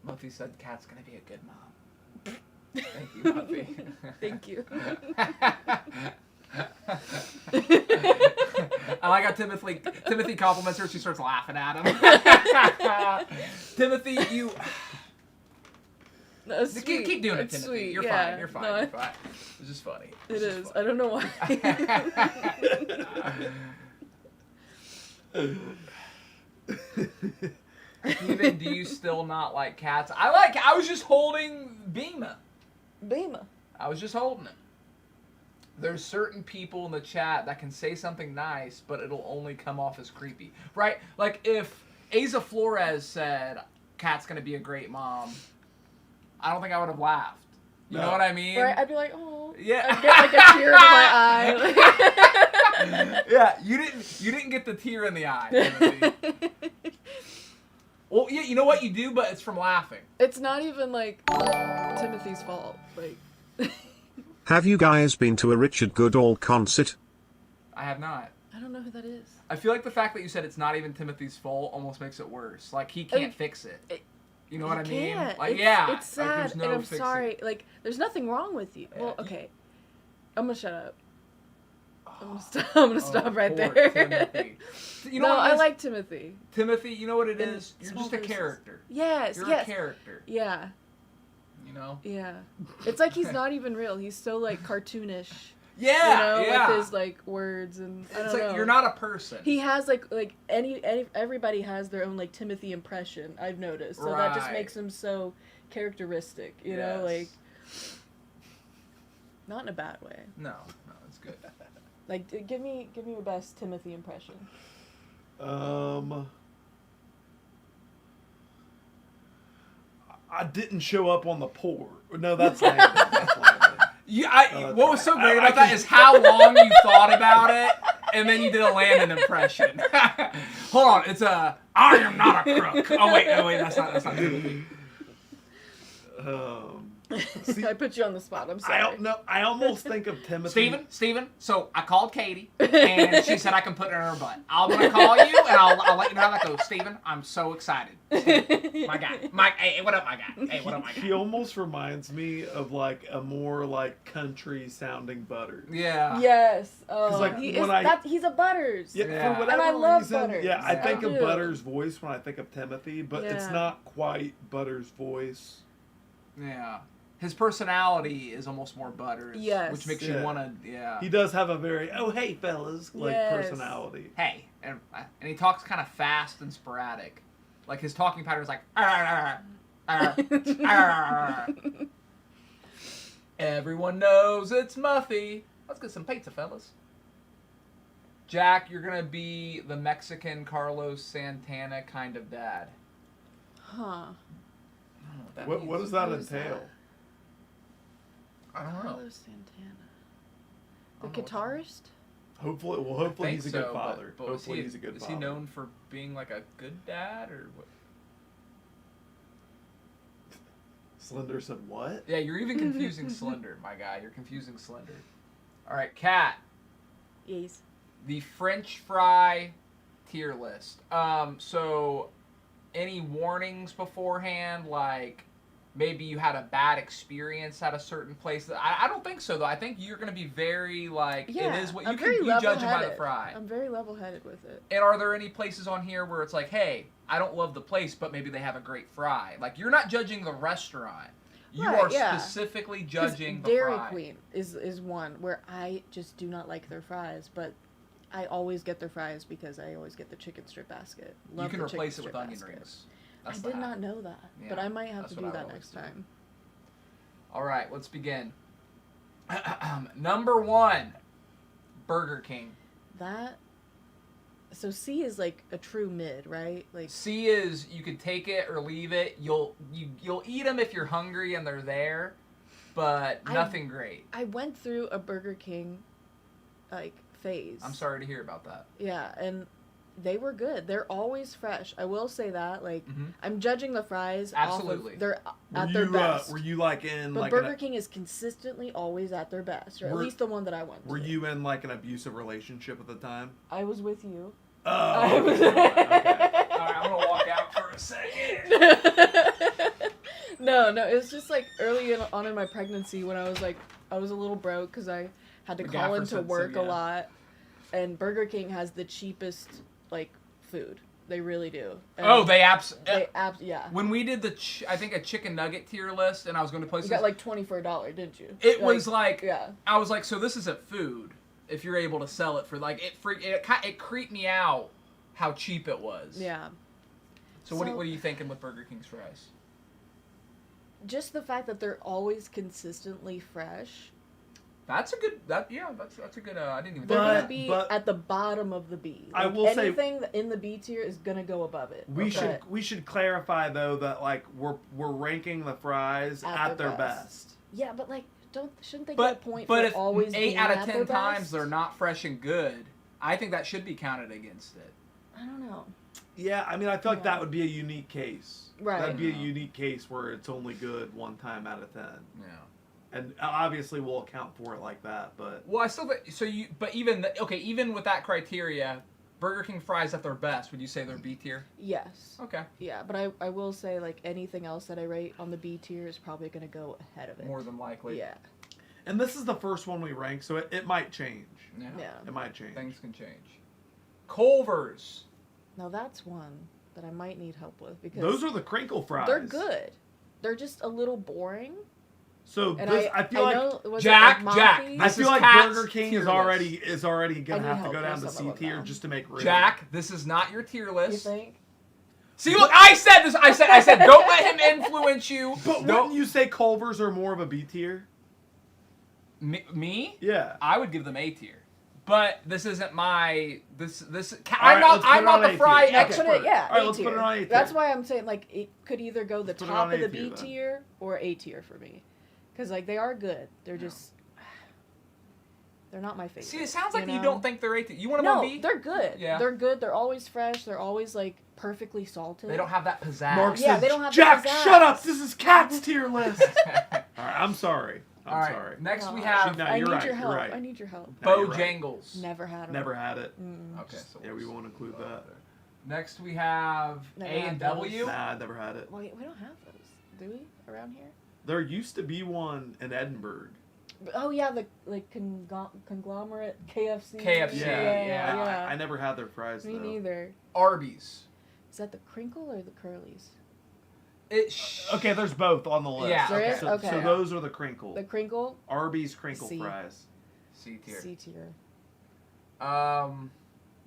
Muffy said Kat's gonna be a good mom. Thank you, Muffy. Thank you. I like how Timothy compliments her. She starts laughing at him. Timothy, you keep doing it, Timothy. Sweet. You're fine. You're fine. No, you're fine. It's just funny. It is. I don't know why. Steven, do you still not like cats? I was just holding Beema. Beema. I was just holding it. There's certain people in the chat that can say something nice, but it'll only come off as creepy. Right? Like, if Asa Flores said, Kat's gonna be a great mom, I don't think I would have laughed. You know what I mean? Right, I'd be like, oh. Yeah. I'd get like a tear in my eye. Yeah, you didn't get the tear in the eye, Timothy. Well, yeah, you know what you do, but it's from laughing. It's not even like Timothy's fault. Like. Have you guys been to a Richard Goodall concert? I have not. I don't know know who that is. I feel like the fact that you said it's not even Timothy's fault almost makes it worse. Like, he can't fix it. You know what I mean? Can't. Like, It's sad, like, there's no and I'm fixing. sorry. Like, there's nothing wrong with you. Yeah, Well, okay. I'm gonna shut up. I'm gonna stop right there. Timothy. You know No, what it I is? like Timothy. Timothy, you know what it In is? You're small just a doses. character. Yes, You're yes. a character. Yeah, You know? yeah. It's like he's not even real. He's so like cartoonish. Yeah, you know, with his like words and I It's don't like know. you're not a person. He has like everybody has their own like Timothy impression. I've noticed, so that just Right. makes him so characteristic. You know, Yes. like not in a bad way. No, it's good. Like, give me your best Timothy impression. I didn't show up on the port. No, that's Landon. That's Landon. What was so great about that is how long you thought about it, and then you did a Landon impression. Hold on, it's I am not a crook. Oh wait, that's not Timothy. See, I put you on the spot. I'm sorry. I almost think of Timothy. Steven, so I called Katie, and she said I can put it in her butt. I'm going to call you, and I'll let you know how that goes. Steven, I'm so excited. Steven, my guy. Hey, what up, my guy? Hey, what up, my guy? He almost reminds me of like a more like country sounding Butters. Yeah. Yes. Oh, like, he when is. He's a Butters. Yeah, Yeah. for whatever And I love reason. Butters. Yeah, I think of do. Butters' voice when I think of Timothy, but it's Yeah. not quite Butters' voice. Yeah. His personality is almost more Butters. Yes. Which makes you want to, yeah. He does have a very, oh, hey, fellas, like Yes. personality. Hey. And he talks kind of fast and sporadic. Like, his talking pattern is like, everyone knows it's Muffy. Let's get some pizza, fellas. Jack, you're going to be the Mexican Carlos Santana kind of dad. Huh. What does that Who is entail? that? I don't know. Carlos Santana. The I don't know guitarist? Hopefully he's a good so, father. But Hopefully he's a good is father. he known for being like a good dad or what? Slender said what? Yeah, you're even confusing Slender, my guy. You're confusing Slender. All right, Kat. Yes. The French fry tier list. So any warnings beforehand, like maybe you had a bad experience at a certain place? I don't think so, though. I think you're going to be very, like, Yeah, it is what I'm you very judge them by the level-headed. fry. I'm very level-headed with it. And are there any places on here where it's like, hey, I don't love the place, but maybe they have a great fry? Like, you're not judging the restaurant. You Right, are yeah. specifically 'Cause judging the Dairy fry. Queen is one where I just do not like their fries, but I always get their fries because I always get the chicken strip basket. Love You can the replace it chicken with strip onion basket. rings. I That's did the not hack. know that, Yeah, but I might have that's to what do I that always next do. time. All right, let's begin. Number 1, Burger King. So C is like a true mid, right? Like C is you could take it or leave it. You'll eat them if you're hungry and they're there, but nothing great. I went through a Burger King like phase. I'm sorry to hear about that. Yeah, and they were good. They're always fresh. I will say that. Like Mhm. I'm judging the fries Absolutely. off of their at their best. Were you like in But like Burger King is consistently always at their best, or at Were- least the one that I went to. were you in like an abusive relationship at the time? I was with you. Oh. was- okay. All right, I'm gonna walk out for a second. No, it was just like early on in my pregnancy when I was a little broke because I had to The call gaffer into said so, work yeah. a lot, and Burger King has the cheapest like food. They really do. And Oh, yeah. When we did I think a chicken nugget tier list, and I was going to place You got like $20 for $1, didn't you? it was like yeah. I was like, so this isn't food. If you're able to sell it for like it creeped me out how cheap it was. Yeah. So what are you thinking with Burger King's fries? Just the fact that they're always consistently fresh. That's a good. That's a good. I didn't even. They're think gonna of that. be but- at the bottom of the B. I Like, will say- anything in the B tier is gonna go above it. We should clarify though that like we're ranking the fries at their best. Yeah, but like, shouldn't they get a But point but for if always 8 being out of at 10 their times best? they're not fresh and good, I think that should be counted against it. I don't know. Yeah, I mean I feel like Yeah. that would be a unique case. Right. That'd be a Yeah. unique case where it's only good one time out of 10. Yeah. And obviously we'll account for it like that, but Well, I still think so. Even with that criteria, Burger King fries at their best, would you say they're B tier? Yes. Okay. Yeah, but I will say, like, anything else that I rate on the B tier is probably going to go ahead of it. More than likely. Yeah. and this is the first one we rank, so it might change. Yeah. It might change. Things can change. Culver's. Now that's one that I might need help with because Those are the crinkle fries. they're good. They're just a little boring. So And this, I feel like Jack, Monkey? I feel like Cat's Burger King tier is list. already I gonna need have to help go down with to some C of them tier now. just to make room. Jack, this is not your tier You list. think? See, look, I said this. I said, don't let him influence you. But wouldn't you say Culver's are more of a B tier? Me? Yeah. I would give them A tier. But this isn't my I'm right, let's put I'm it not on the A fry tier. Yeah, expert. put it, yeah, All right, A let's tier. put it on A tier. That's why I'm saying, like, it could either go the put it top on of the A tier, B then. tier or A tier for me. Because, like, they are good. They're just... They're not my favorite. See, it sounds like you know? don't think they're A tier. You want them No, on B? they're good. Yeah. They're good. They're always fresh. They're always, like, perfectly salted. They don't have that pizzazz. Mark Yeah, says, they don't have the Jack, pizzazz. shut up. This is Cat's tier list. All right, I'm sorry. All I'm right. sorry. Next we No. have No, I you're need right, your you're help. right. I need your help. No, you're right. Bojangles. Never had them. Never had it. Okay, so Yeah, we won't include that. Next we have Never A had and those. W. Nah, I never had it. Wait, we don't have those, do we? Around here? There used to be one in Edinburgh. Oh yeah, the like conglomerate KFC. KFC, Yeah. I never had their fries Me though. neither. Arby's. Is that the crinkle or the curlies? Okay, there's both on the list. Yeah, There okay. is? So, Okay. so those are the crinkle. The crinkle, Arby's crinkle C. fries. C tier. C tier.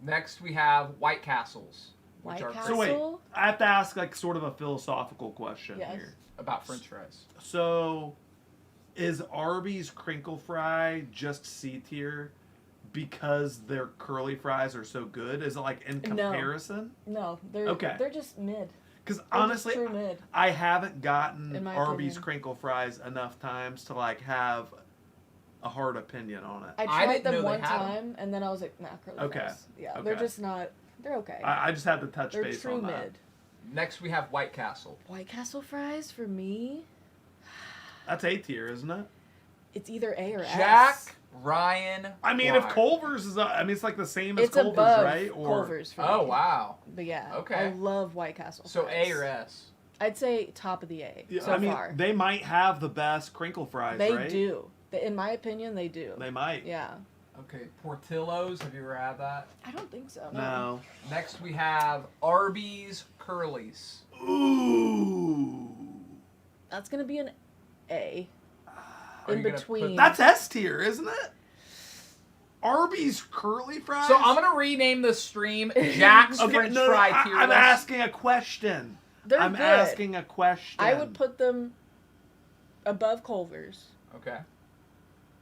Next we have White Castles, which White are Castle? So wait, I have to ask like sort of a philosophical question Yes. here. about French fries. So, is Arby's crinkle fry just C tier because their curly fries are so good? Is it like in No. comparison? No, they're Okay. they're just mid. Because They're just honestly, true mid. I haven't gotten In my Arby's opinion. crinkle fries enough times to like have a hard opinion on it. I I tried didn't know them they one had 'em. time, and then I was like, nah, curly Okay. fries. Yeah, they're Okay. just not. They're okay. I just had to touch they're base true on that. mid. Next we have White Castle. White Castle fries for me, That's A tier, isn't it? it's either A or Jack, S. Ryan. I mean, why? if Culver's is, I mean, it's like the same as It's Culver's, above right? Or Culver's for Oh me. wow. But yeah, Okay. I love White Castle. So fries. A or S? I'd say top of the A Yeah, so I mean, far. they might have the best crinkle fries, They right? do. In my opinion, they do. They might. Yeah. Okay, Portillo's. Have you ever had that? I don't think so. No. Next we have Arby's Curlies. Ooh. That's gonna be an A. Are In you gonna between. put- That's S tier, isn't it? Arby's curly fries. So I'm gonna rename the stream Jack's French Fry tier I'm list. asking a question. They're I'm good. asking a question. I would put them above Culver's, Okay.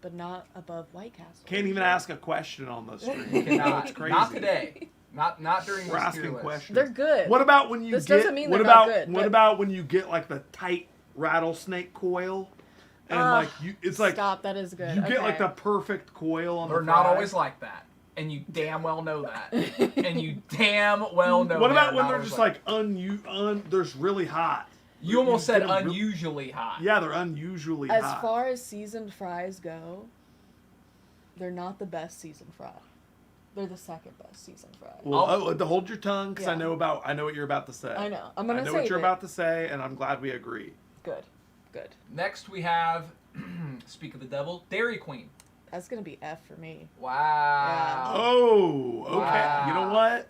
but not above White Castle. Can't even ask a question on the stream. You cannot. It's crazy. Not today. Not during We're this tier asking list. questions. They're good. What about when you This get? doesn't mean what they're about not good, what but- about when you get like the tight rattlesnake coil, and like you, it's like Stop. That is good. you get like Okay. the perfect coil on They're the not fry. always like that. And you damn well know that. And you damn well know What about they're when not they're always just like there's really hot? You almost said get 'em real- unusually hot. Yeah, they're unusually As hot. far as seasoned fries go, they're not the best seasoned fry. They're the second best seasoned fry. Well, hold your tongue, because Yeah. I know what you're about to say. I know. I'm gonna I know say what you're it. about to say, and I'm glad we agree. Good. Good. Next we have, speak of the devil, Dairy Queen. That's gonna be F for me. Wow. Oh, okay. Wow. You know what?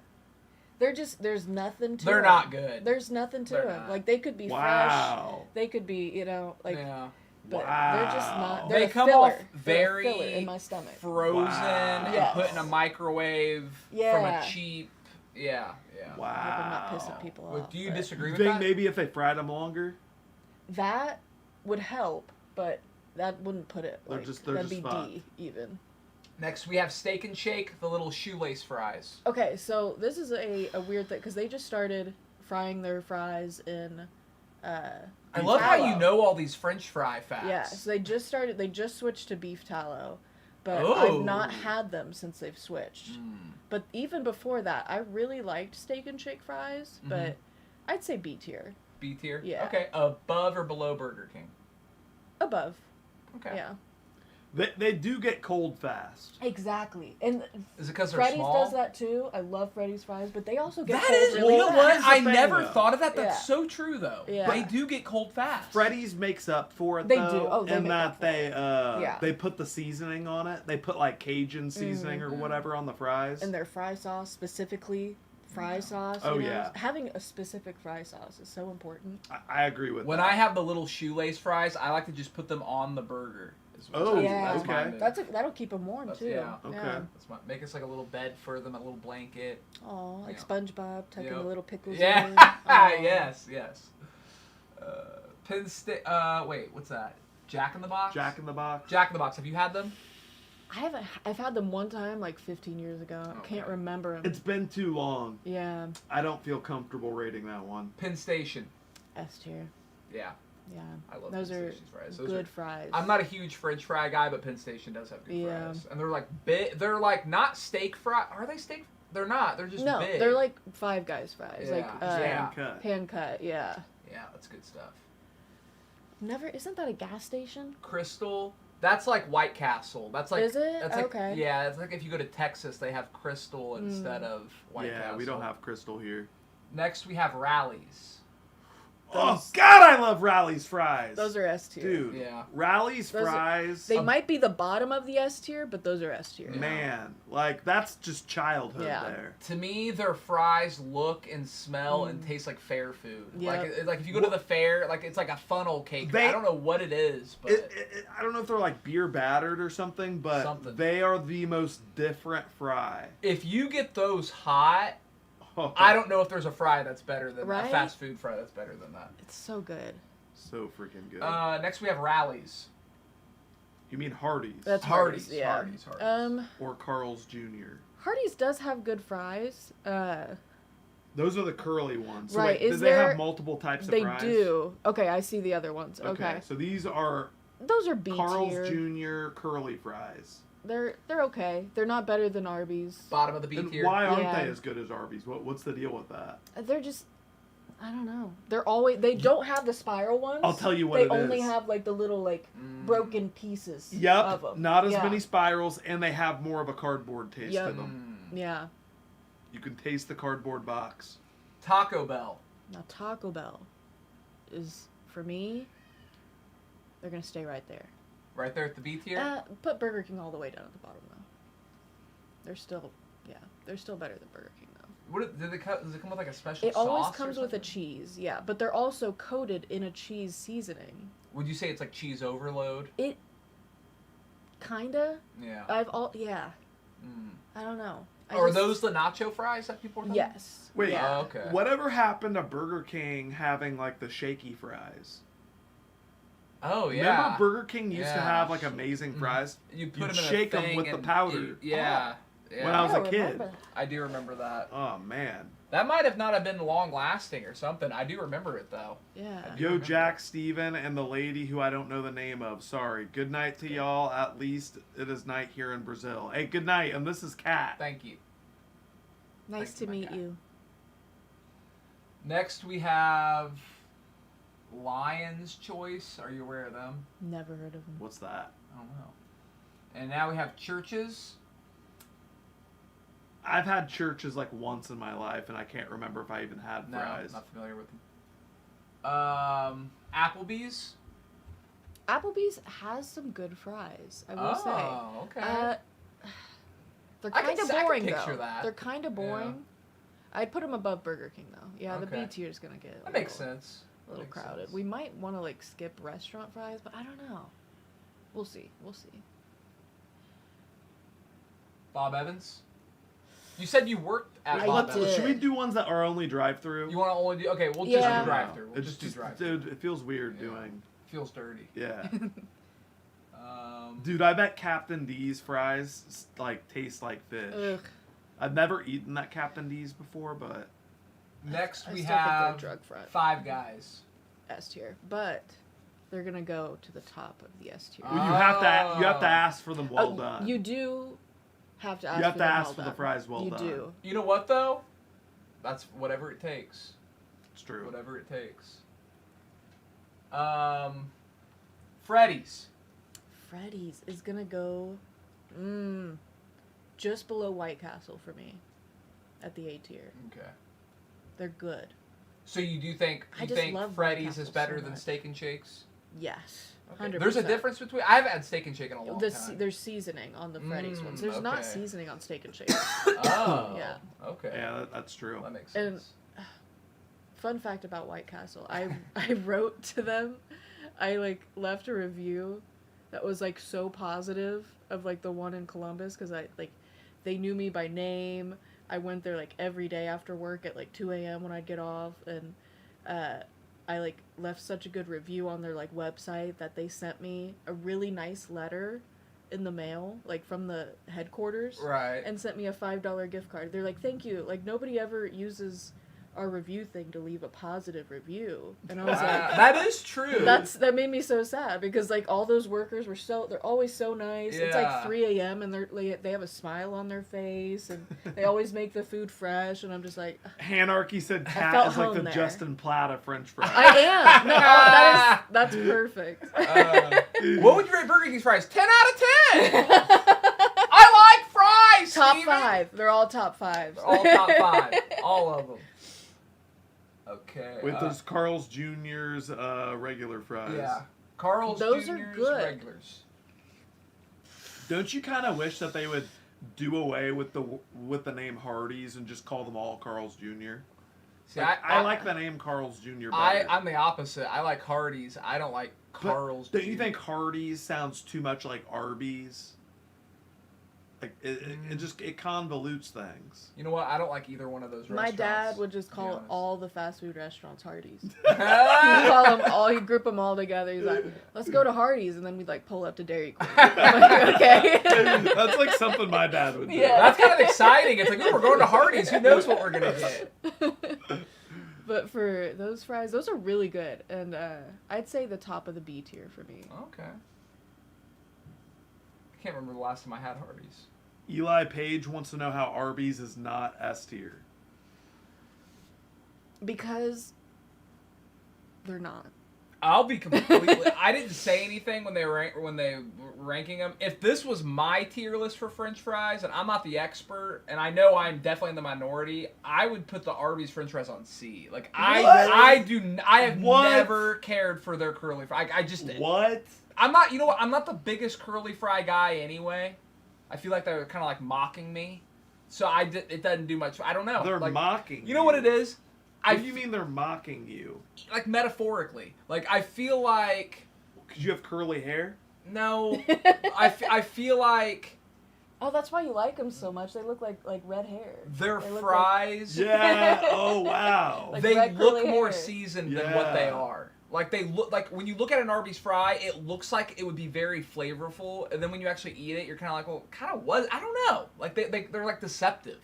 They're just there's nothing to. They're 'em. not good. There's nothing to They're them. not. Like they could be Wow. fresh. They could be, like. Yeah. But Wow. they're just not. They're They a come filler. off They're a very filler in my stomach. frozen Wow. and Yes. put in a microwave from Yeah. a cheap. Yeah. Wow. I hope I'm not pissing people Well, off. do you but disagree You with think that? maybe if they fried them longer? That would help, but that wouldn't put it. They're Like, just that'd be fucked. D even. Next we have Steak and Shake, the little shoelace fries. Okay, so this is a weird thing because they just started frying their fries in. I love how you tallow. know all these French fry facts. Yeah, so they just started. They just switched to beef tallow, but Oh. I've not had them since they've switched. But even before that, I really liked Steak and Shake fries, but I'd say B tier, B tier? Yeah. Okay, above or below Burger King? above. Okay. Yeah. They do get cold fast. Exactly. And Is it because they're Freddy's small? does that too. I love Freddy's fries, but they also get That cold is, really you know fast. what? Here's the I thing, never though. thought of that. That's Yeah. so true, though. Yeah. They do get cold fast. Freddy's makes up for it, They though, do. Oh, they in make that up for it. they put the seasoning on it. They put like Cajun seasoning or whatever on the fries. And their fry sauce, specifically fry sauce. Oh, you know? yeah. Having a specific fry sauce is so important. I agree with When that. I have the little shoelace fries, I like to just put them on the burger. Oh, Yeah. that's my okay. move. That'll keep them warm too. Yeah. Okay. That's my, make us like a little bed for them, a little blanket. Oh, like Yeah. SpongeBob tucking the little pickles Yeah. in. Aw. Yes. Wait, what's that? Jack in the Box? Jack in the Box. Jack in the Box. Have you had them? I haven't. I've had them one time, like 15 years ago. I can't remember them. It's been too long. Yeah. I don't feel comfortable rating that one. Penn Station. S tier. Yeah. Yeah. I love Those Penn are Station's fries. Those good are, fries. I'm not a huge French fry guy, but Penn Station does have good Yeah. fries. And they're like big. They're like not steak fry. Are they steak? They're not. They're just no, big. they're like Five Guys fries. Yeah. Like Yeah. Cut. pan cut. Yeah. Yeah, that's good stuff. Never. Isn't that a gas station? Crystal. That's like White Castle. That's like. Is it? That's like, Okay. Yeah, it's like if you go to Texas, they have Crystal instead of White Yeah, Castle. we don't have Crystal here. Next, we have Rallies. Oh God, I love Rally's fries. Those are S tier. Dude. Yeah. Rally's Those are- fries. They might be the bottom of the S tier, but those are S tier. Man, like that's just childhood Yeah. there. To me, their fries look and smell and taste like fair food. Yep. Like if you go to the fair, like it's like a funnel cake. I don't know what it is, but I don't know if they're like beer battered or something, but Something. they are the most different fry. if you get those hot, I don't know if there's a fry that's better than a Right? fast food fry that's better than that. It's so good. So freaking good. Next we have Rallies. You mean Hardee's? That's Hardee's, Hardee's. Yeah. Hardee's. Or Carl's Jr. Hardee's does have good fries. Those are the curly ones. So Right, wait, is do they there- have multiple types of They fries? do. Okay, I see the other ones. Okay. So these are Those are B Carl's tier. Jr. curly fries. They're okay. They're not better than Arby's. Bottom of the B And tier. why aren't Yeah. they as good as Arby's? What's the deal with that? They're just I don't know. They don't have the spiral ones. I'll tell you what they it only is. have like the little like broken pieces Yep, of them. not as Yeah. many spirals, and they have more of a cardboard taste Yep. to them. Yeah. You can taste the cardboard box. Taco Bell. Now Taco Bell is for me. They're gonna stay right there. Right there at the B tier. Put Burger King all the way down at the bottom though. They're still better than Burger King though. What does it come with like a special It sauce? always or comes with a something? cheese, yeah, but they're also coated in a cheese seasoning. Would you say it's like cheese overload? It kinda. Yeah. I don't know. Are those the nacho fries that people are talking about? Yes. Wait, Yeah. Oh, okay. whatever happened to Burger King having like the shaky fries? Oh yeah. Remember Burger King used to Yeah. have like amazing fries? You put You'd them in shake a 'em thing with the and powder. yeah. When I was a don't kid. remember. I do remember that. Oh man. That might have not have been long lasting or something. I do remember it though. Yeah. Yo, Jack, Steven, and the lady who I don't know the name of. Sorry. Good night to y'all. At least it is night here in Brazil. Hey, good night. And this is Kat. Thank you. Nice Thank to you, my meet cat. you. Next we have Lion's Choice. Are you aware of them? Never heard of them. What's that? I don't know. And now we have Churches. I've had churches like once in my life, and I can't remember if I even had No, fries. not familiar with them. Applebee's. Applebee's has some good fries, I will say. Oh, okay. They're I can kind of s- I can boring picture though. that. They're kind of boring. I'd put them above Burger King though. Yeah, the Okay. B tier is gonna get That makes sense. a little Makes crowded. sense. We might want to like skip restaurant fries, but I don't know. We'll see. We'll see. Bob Evans. You said you worked at I Bob did. Evans. Should we do ones that are only drive-through? You want to only do? Okay, we'll just Yeah. do drive-through. We'll It's just do drive-through. Dude, it feels weird Yeah. doing. Feels dirty. Yeah. Um, Dude, I bet Captain D's fries like taste like fish. Ugh. I've never eaten that Captain D's before, but next I we still think they're have drug front. Five Guys. S tier, but they're gonna go to the top of the S tier. you have to ask for them well Oh, done. You do have to ask. You have for to them ask well for the done. fries well you done. do. You know what though? That's whatever it takes. It's true. Whatever it takes. Freddy's. Freddy's is gonna go, just below White Castle for me, at the A tier. Okay. They're good. So you do think I just love White Freddy's Castle is better so than much. Steak and Shakes? Yes. Okay. 100%. There's a difference between. I haven't had Steak and Shake in a long time. There's seasoning on the Freddy's ones. There's not okay. seasoning on Steak and Shake. Oh. Yeah. Okay. Yeah, that's true. That makes And sense. fun fact about White Castle, I wrote to them, I like left a review that was like so positive of like the one in Columbus, because they knew me by name. I went there like every day after work at like 2 a.m. when I'd get off, and I like left such a good review on their like website that they sent me a really nice letter in the mail, like from the headquarters, Right. and sent me a $5 gift card. They're like, thank you. Like, nobody ever uses our review thing to leave a positive review. And I was like, that is true. that made me so sad, because like all those workers they're always so nice. It's like Yeah. 3 a.m. and they have a smile on their face, and they always make the food fresh, and I'm just like, Hanarchy said Cat felt is like home the there. Justin Platt of French fries. I am. No, that's perfect. What would you rate Burger King's fries? 10 out of 10. I like fries. Top Steven. 5. They're all top 5s. All top 5. All of them. Okay. With those Carl's Jr.'s regular fries. Yeah. Carl's Those Jr.'s are good. regulars. Don't you kind of wish that they would do away with the name Hardee's and just call them all Carl's Jr.? See, Like, I like the name Carl's Jr. better. I'm the opposite. I like Hardee's. I don't like Carl's Don't you Jr. think Hardee's sounds too much like Arby's? Like it convolutes things. You know what? I don't like either one of those My restaurants. dad would just to be call honest. all the fast food restaurants Hardee's. He'd call them all. He'd group them all together. He's like, "Let's go to Hardee's," and then we'd like pull up to Dairy Queen. I'm like, okay. That's like something my dad would do. Yeah. That's kind of exciting. It's like, oh, we're going to Hardee's. Who knows what we're gonna get? But for those fries, those are really good, and I'd say the top of the B tier for me. Okay. I can't remember the last time I had Hardee's. Eli Page wants to know how Arby's is not S tier. Because they're not. I'll be completely. I didn't say anything when they were ranking them. If this was my tier list for French fries, and I'm not the expert, and I know I'm definitely in the minority, I would put the Arby's French fries on C. Like I have never cared for their curly fry. I just What? I'm not. You know what? I'm not the biggest curly fry guy anyway. I feel like they're kind of like mocking me, so it doesn't do much. I don't know. They're like, mocking. You know what it is? What do you mean they're mocking you? Like metaphorically. Like I feel like. Because you have curly hair? No, I feel like Oh, that's why you like them so much. They look like red hair. their They look fries. Yeah. Oh wow. Like they red look curly more hair. seasoned than what they Yeah. are. Like they look like when you look at an Arby's fry, it looks like it would be very flavorful, and then when you actually eat it, you're kind of like, well, kind of was. I don't know. Like they're like deceptive.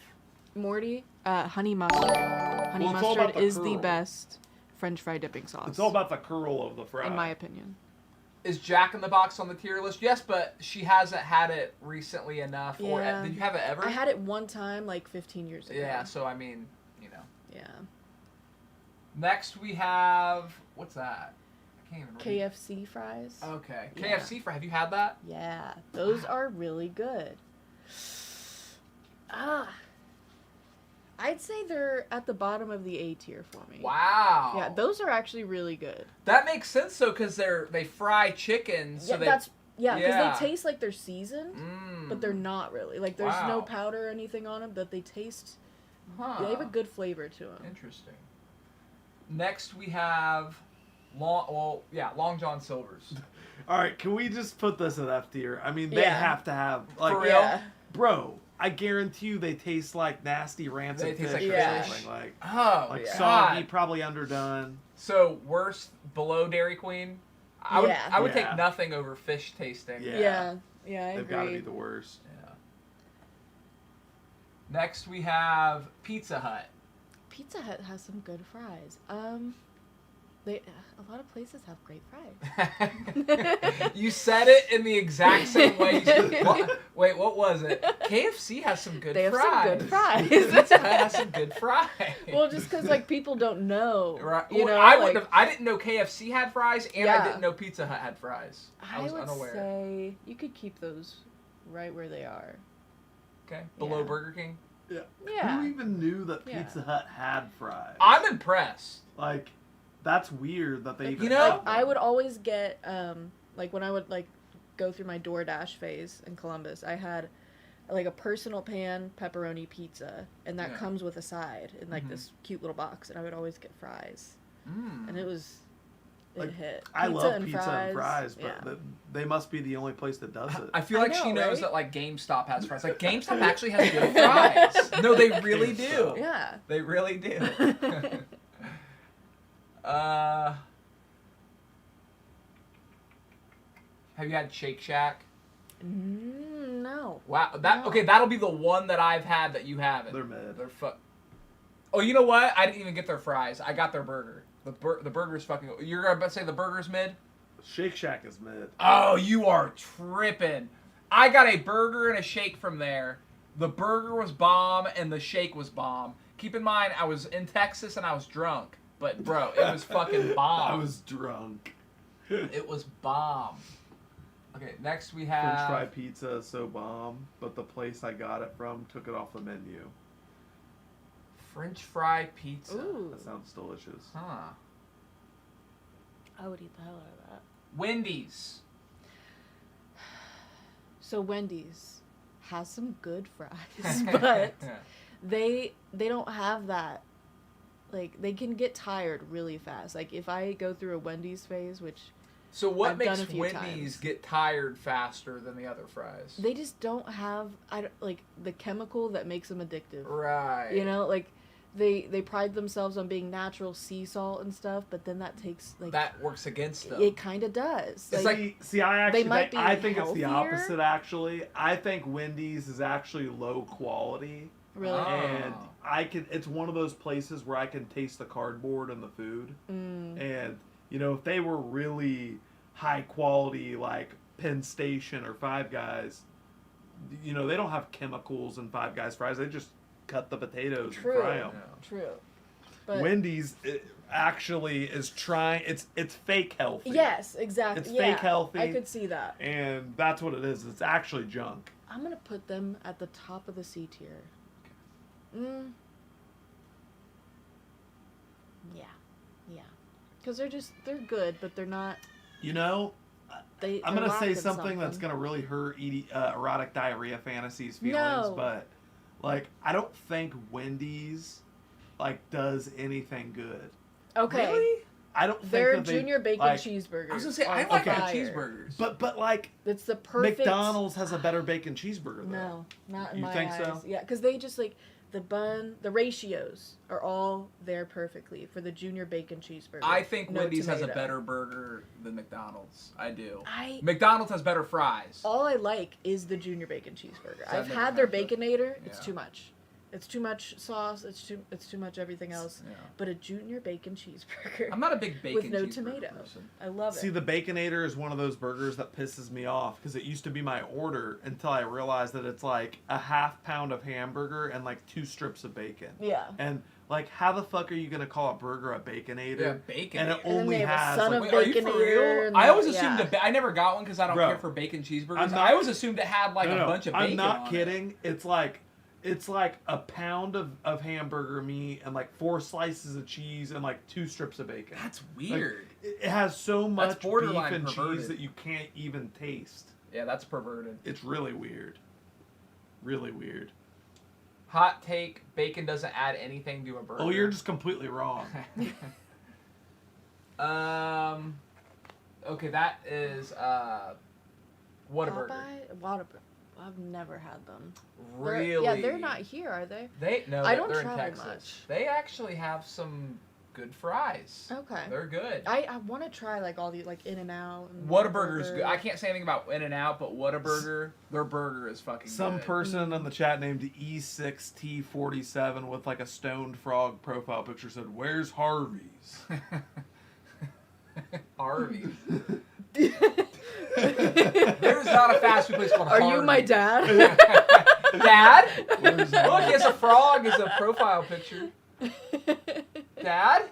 Morty, honey mustard. Honey Well, it's all about mustard the is the curl. best French fry dipping sauce. It's all about the curl of the fry. in my opinion. Is Jack in the Box on the tier list? Yes, but she hasn't had it recently enough. Or Yeah. did you have it ever? I had it one time, like 15 years ago. Yeah. So I mean, you know. Yeah. Next we have what's that? I can't even read. KFC fries. Okay. Yeah. KFC fry. Have you had that? Yeah, those are really good. I'd say they're at the bottom of the A tier for me. Wow. Yeah, those are actually really good. That makes sense though, because they fry chicken, so Yeah, they. because Yeah. they taste like they're seasoned, but they're not really. Like there's no Wow. powder or anything on them, but they taste. Huh. They have a good flavor to them. Interesting. Next we have Long John Silver's. All right, can we just put this at F tier? I mean, they Yeah. have to have like, For real? Yeah. bro. I guarantee you, they taste like nasty rancid They taste fish like or fish. something. Like Oh, like yeah. soggy, God. probably underdone. So worst below Dairy Queen. I would Yeah. take nothing over fish tasting. Yeah. Yeah, I They've agree. got to be the worst. Yeah. Next we have Pizza Hut. Pizza Hut has some good fries. A lot of places have great fries. You said it in the exact same way. Wait, what was it? KFC has some good They fries. have some good fries. Pizza Hut has some good fries. Well, just because like people don't know, Right. you know, I didn't know KFC had fries, and I didn't know Pizza Hut had fries. I was would unaware. say you could keep those right where they are. Okay, below Burger King. Yeah. Yeah. Who even knew that Pizza Hut had fries? I'm impressed. Like, that's weird that they even. You know, I would always get like when I would like go through my DoorDash phase in Columbus, I had like a personal pan pepperoni pizza, and that comes with a side in like this cute little box, and I would always get fries, and it hit. I love pizza and fries, but they must be the only place that does it. I feel like she knows that like GameStop has fries. Like GameStop actually has good fries. No, they really do. Yeah. They really do. Have you had Shake Shack? No. Wow. No. Okay, that'll be the one that I've had that you haven't. They're mid. Oh, you know what? I didn't even get their fries. I got their burger. The burger's fucking... You're about to say the burger's mid? Shake Shack is mid. Oh, you are tripping. I got a burger and a shake from there. The burger was bomb and the shake was bomb. Keep in mind, I was in Texas and I was drunk. But, bro, it was fucking bomb. I was drunk. It was bomb. Okay, next we have... French fry pizza is so bomb, but the place I got it from took it off the menu. French fry pizza. Ooh. That sounds delicious. Huh. I would eat the hell out of that. Wendy's. So Wendy's has some good fries, but they don't have that. Like, they can get tired really fast. Like, if I go through a Wendy's phase, which So what I've done makes a few Wendy's times. get tired faster than the other fries? They just don't have like the chemical that makes them addictive. Right. You know, like they pride themselves on being natural sea salt and stuff, but then that takes like that works against them. It kind of does. It's I think it's the healthier. opposite actually. I think Wendy's is actually low quality. Really? And it's one of those places where I can taste the cardboard in the food. And you know, if they were really high quality like Penn Station or Five Guys, you know, they don't have chemicals in Five Guys fries. They just cut the potatoes and fry them. True. But Wendy's actually is trying. It's fake healthy. Yes, exactly. It's fake healthy. I could see that. And that's what it is. It's actually junk. I'm gonna put them at the top of the C tier. Yeah. Because they're good, but they're not. You know, I'm gonna say lacking something that's gonna really hurt erotic diarrhea fantasies feelings, but like I don't think Wendy's like does anything good. Okay. Really? I don't think their that junior bacon cheeseburgers. I was gonna say I like their cheeseburgers, but like it's the perfect. McDonald's has a better bacon cheeseburger. Though. No, not in you my think eyes. so? Yeah, because they just like the bun, the ratios are all there perfectly for the junior bacon cheeseburger. I think no Wendy's tomato. has a better burger than McDonald's. I do. McDonald's has better fries. All I like is the junior bacon cheeseburger. So I've had their Baconator. Yeah. It's too much. It's too much sauce. It's too much everything else. Yeah. But a junior bacon cheeseburger. I'm not a big bacon with no cheeseburger tomato. person. I love it. See, the Baconator is one of those burgers that pisses me off because it used to be my order until I realized that it's like a half pound of hamburger and like 2 strips of bacon. Yeah. And like, how the fuck are you gonna call a burger a Baconator? Yeah, bacon. And it And then only they have a has son like, of Wait, are you for Baconator real? and I always the- assumed yeah. I never got one because I don't Bro, care for bacon cheeseburgers. I'm not- I always assumed it had like a bunch of bacon. I'm not on kidding. It. It's like a pound of hamburger meat and like 4 slices of cheese and like 2 strips of bacon. That's weird. Like, it has so much beef borderline and perverted. cheese that you can't even taste. Yeah, that's perverted. It's really weird. Really weird. Hot take: bacon doesn't add anything to a burger. Oh, you're just completely wrong. Okay, that is Whataburger. Whataburger. I've never had them. Really? They're not here, are they? I don't they're travel in Texas. much. They actually have some good fries. Okay. They're good. I want to try like all these like In-N-Out. And Whataburger's good. I can't say anything about In-N-Out, but Whataburger, their burger is fucking Some good. person in the chat named E6T47 with like a stoned frog profile picture said, "Where's Harvey's?" Harvey. There's not a fast food place called Are Harvey. you my dad? Dad? Look, he has a frog as a profile picture. Dad?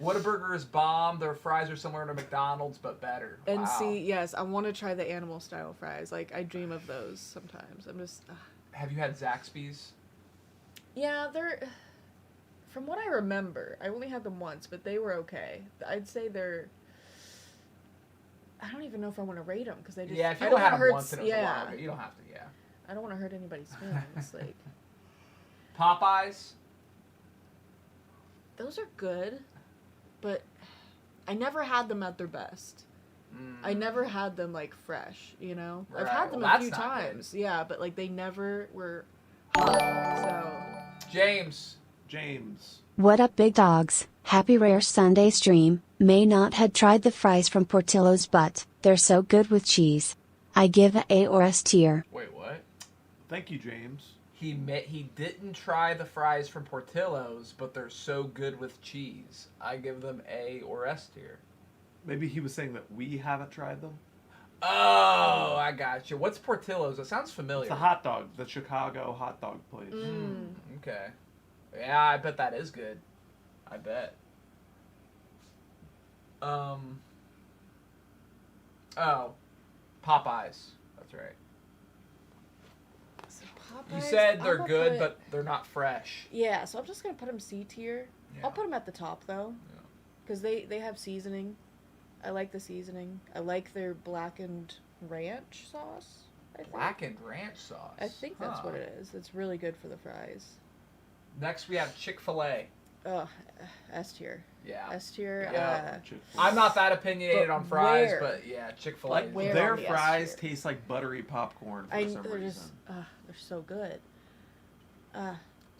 Whataburger is bomb. Their fries are similar to McDonald's, but better. And Wow. see, yes, I want to try the animal style fries. Like, I dream of those sometimes. I'm just... Have you had Zaxby's? Yeah, they're... From what I remember, I only had them once, but they were okay. I'd say they're... I don't even know if I want to rate them, because they just... Yeah, if you I don't don't have hurt, them once and it was a yeah. while ago, you don't have to, yeah. I don't want to hurt anybody's feelings. Like, Popeyes? those are good, but I never had them at their best. I never had them, like, fresh, you know? I've Right, had them well, a few that's not good. times, yeah, but, like, they never were hot, so... James. What up, big dogs? Happy Rare Sunday stream. May not had tried the fries from Portillo's, but they're so good with cheese. I give a or S tier. Wait, what? Thank you, James. He didn't try the fries from Portillo's, but they're so good with cheese. I give them A or S tier. Maybe he was saying that we haven't tried them. Oh, I got you. What's Portillo's? That sounds familiar. It's a hot dog, the Chicago hot dog place. Okay. Yeah, I bet that is good. I bet. Oh, Popeyes. That's right. So You Popeyes, said they're I'ma good, put- but they're not fresh. Yeah, so I'm just going to put them C tier. Yeah. I'll put them at the top, though. Yeah. Because they have seasoning. I like the seasoning. I like their blackened ranch sauce, I think. Blackened ranch sauce. I think that's what it is. It's really good for the fries. Next, we have Chick-fil-A. Oh, S tier. Yeah. S tier. Yeah. Chick-fil-A. I'm not that opinionated But on fries, where? but yeah, Chick-fil-A. Like Where their on the S fries tier? taste like buttery popcorn for some they're reason. just, they're so good.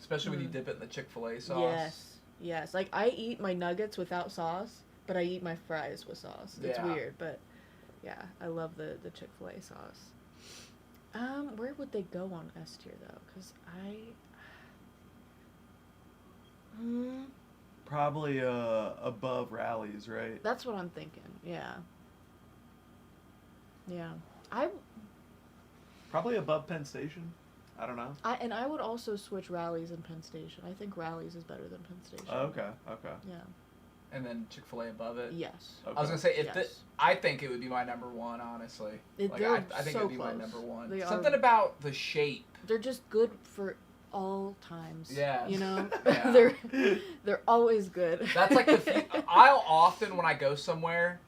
Especially when you dip it in the Chick-fil-A sauce. Yes. Like, I eat my nuggets without sauce, but I eat my fries with sauce. It's Yeah. weird, but yeah, I love the Chick-fil-A sauce. Where would they go on S tier, though? Because Probably above Rallies, right? that's what I'm thinking. Yeah. Probably above Penn Station. I don't know. I would also switch Rallies and Penn Station. I think Rallies is better than Penn Station. Oh, okay. Yeah. And then Chick-fil-A above it. Yes. Okay. I was gonna say Yes. I think it would be my number one, honestly. They're I think so it would be my close. number one. They Something are- about the shape. They're just good for all times. Yeah. You know? Yeah. They're always good. That's like I'll often when I go somewhere,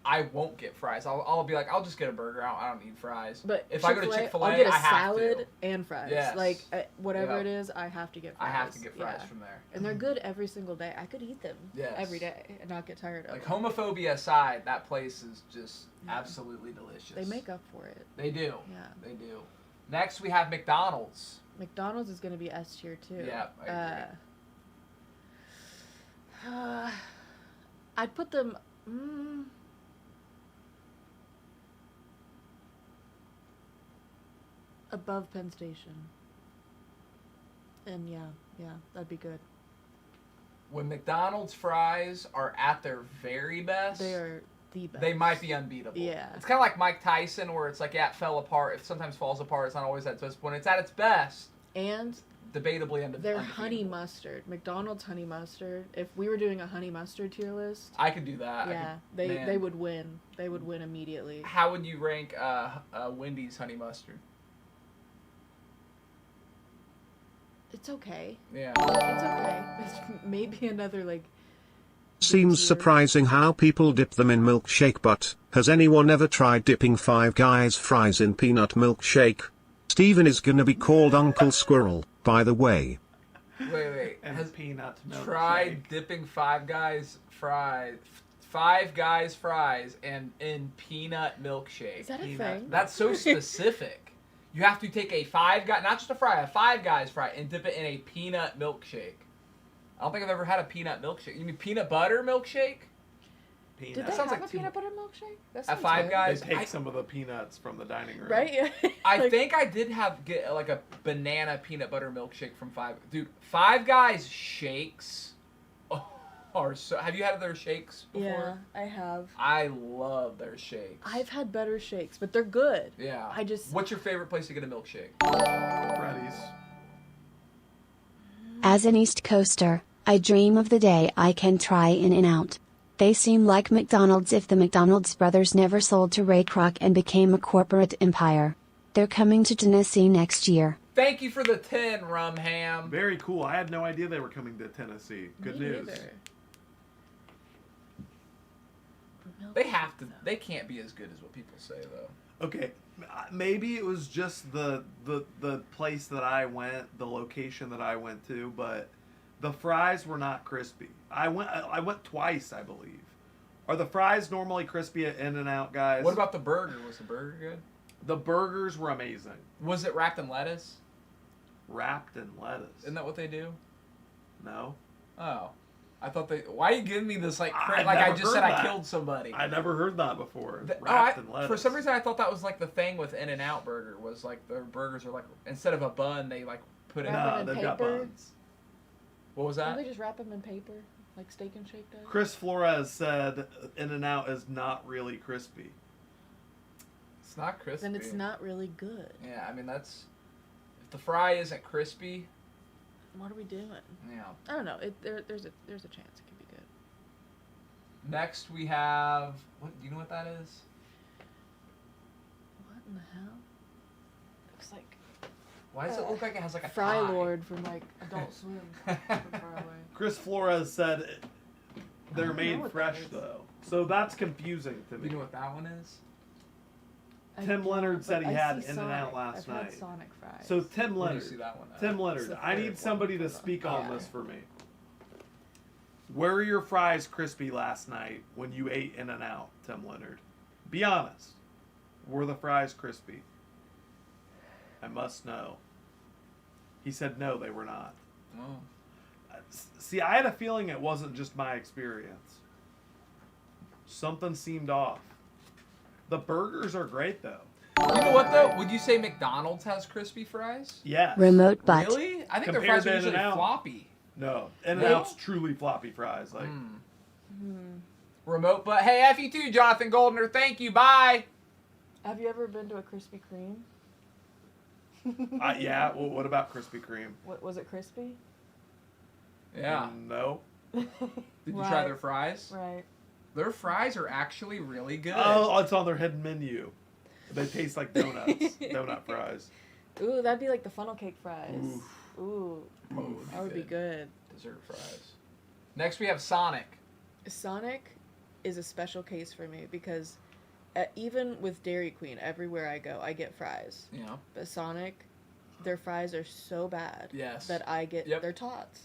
I won't get fries. I'll be like, I'll just get a burger. I don't need fries. But if I go to Chick-fil-A, I'll get a I have salad to. and fries. Yes. Like whatever Yeah. it is, I have to get fries. I have to get fries Yeah. from there. And they're good every single day. I could eat them Yes. every day and not get tired of Like them. homophobia aside, that place is just absolutely delicious. They make up for it. They do. Yeah. They do. Next, we have McDonald's. McDonald's is going to be S tier too. Yeah, I agree. I'd put them. Above Penn Station. And yeah, that'd be good. When McDonald's fries are at their very best, They are the best. they might be unbeatable. Yeah. It's kind of like Mike Tyson, where it's like, yeah, it fell apart. It sometimes falls apart. It's not always at its best. When it's at its best, And debatably their undefeatable. honey mustard, McDonald's honey mustard. If we were doing a honey mustard tier list, I could do that. yeah, man. they would win. They would win immediately. How would you rank Wendy's honey mustard? It's okay. Yeah. It's okay. It's maybe another like. Seems tier. surprising how people dip them in milkshake, but has anyone ever tried dipping Five Guys fries in peanut milkshake? Steven is gonna be called Uncle Squirrel, by the way. Wait. And Has peanut milk. tried dipping Five Guys fries and in peanut milkshake. Is that a Peanut. thing? That's so specific. You have to take a not just a fry, a Five Guys fry, and dip it in a peanut milkshake. I don't think I've ever had a peanut milkshake. You mean peanut butter milkshake? Peanut. Did That they sounds have like a peanut butter milkshake? That At sounds Five good. Guys? They take some of the peanuts from the dining room. Right? Yeah. I Like, think I did get like a banana peanut butter milkshake from Five Guys. are so. Have you had their shakes before? Yeah, I have. I love their shakes. I've had better shakes, but they're good. Yeah. I just. What's your favorite place to get a milkshake? Freddy's. As an East Coaster, I dream of the day I can try In-N-Out. They seem like McDonald's if the McDonald's brothers never sold to Ray Kroc and became a corporate empire. They're coming to Tennessee next year. Thank you for the 10, Rum Ham. Very cool. I had no idea they were coming to Tennessee. Good Me news. neither. They have to. They can't be as good as what people say, though. Okay, maybe it was just the place that I went, the location that I went to, but the fries were not crispy. I went twice, I believe. Are the fries normally crispy at In-N-Out, guys? What about the burger? Was the burger good? The burgers were amazing. Was it wrapped in lettuce? Wrapped in lettuce. Isn't that what they do? No. Oh. I thought they... Why are you giving me this, like I've I never just said heard I that. killed somebody? I never heard that before. Wrapped in lettuce. For some reason, I thought that was, like, the thing with In-N-Out Burger, was, like, their burgers are, like, instead of a bun, they, like, put it... Wrap No, it in they've got paper? buns. What was Don't that? they just wrap them in paper, like Steak and Shake does? Chris Flores said In-N-Out is not really crispy. It's not crispy. Then it's not really good. Yeah, I mean, that's... If the fry isn't crispy... What are we doing? Yeah. I don't know. There's a chance it could be good. Next, we have... What? Do you know what that is? What in the hell? Looks like Why does it look like it has, like, a Fry tie? Lord from like Adult Swim. From far away. Chris Flores said they're don't know made what fresh that is. though, so that's confusing to me. You know what that one is? Tim Leonard said he I had see In-N-Out Sonic. last I've night. Had Sonic fries. So Tim Where do you Leonard, see that one at? Tim Leonard, the I third need somebody to one. speak on Yeah. this for me. Were your fries crispy last night when you ate In-N-Out, Tim Leonard? Be honest. Were the fries crispy? I must know. He said no, they were not. Oh. See, I had a feeling it wasn't just my experience. Something seemed off. The burgers are great though. You know what though? Would you say McDonald's has crispy fries? Yes. Remote butt. Really? I think their Compared fries are to usually In-N-Out. floppy. No, In-N-Out's truly floppy fries. Like, Remote butt. Hey, F you too, Jonathan Goldner. Thank you. Bye. Have you ever been to a Krispy Kreme? yeah. Well, what about Krispy Kreme? What was it crispy? Yeah. No. Did you try Right. their fries? Right. Their fries are actually really good. Oh, it's on their hidden menu. They taste like donuts. Donut fries. Ooh, that'd be like the funnel cake fries. Oof. Ooh, that would be good. Dessert fries. Next we have Sonic. Sonic is a special case for me because even with Dairy Queen, everywhere I go, I get fries. Yeah. But Sonic, their fries are so bad Yes. that I get their tots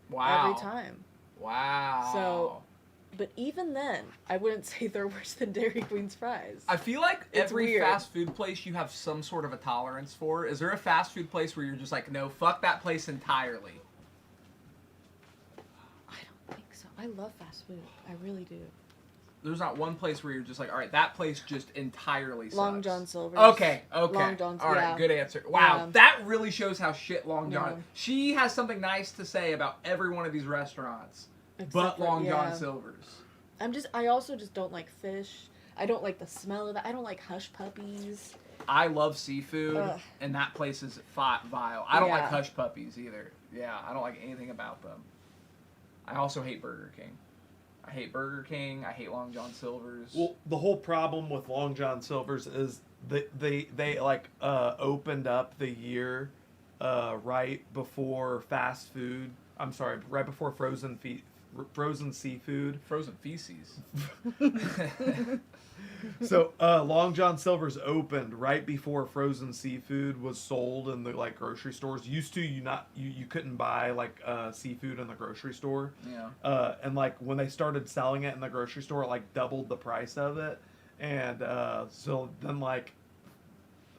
Wow. every time. Wow. So, but even then, I wouldn't say they're worse than Dairy Queen's fries. I feel like It's every weird. fast food place you have some sort of a tolerance for. Is there a fast food place where you're just like, no, fuck that place entirely? I don't think so. I love fast food. I really do. There's not one place where you're just like, all right, that place just entirely sucks. Long John Silver's. Okay. Long John's, All right, yeah. good answer. Wow, Yeah. that really shows how shit Long John. Yeah. She has something nice to say about every one of these restaurants, but for- Long John yeah. Silver's. I also just don't like fish. I don't like the smell of that. I don't like hush puppies. I love seafood, Ugh. and that place is vile. I don't like Yeah. hush puppies either. Yeah, I don't like anything about them. I also hate Burger King. I hate Burger King. I hate Long John Silver's. Well, the whole problem with Long John Silver's is they like opened up the year right before fast food. I'm sorry, right before frozen seafood. Frozen feces. So Long John Silver's opened right before frozen seafood was sold in the like grocery stores. Used to you couldn't buy like seafood in the grocery store. Yeah. And like when they started selling it in the grocery store, it like doubled the price of it. And so then like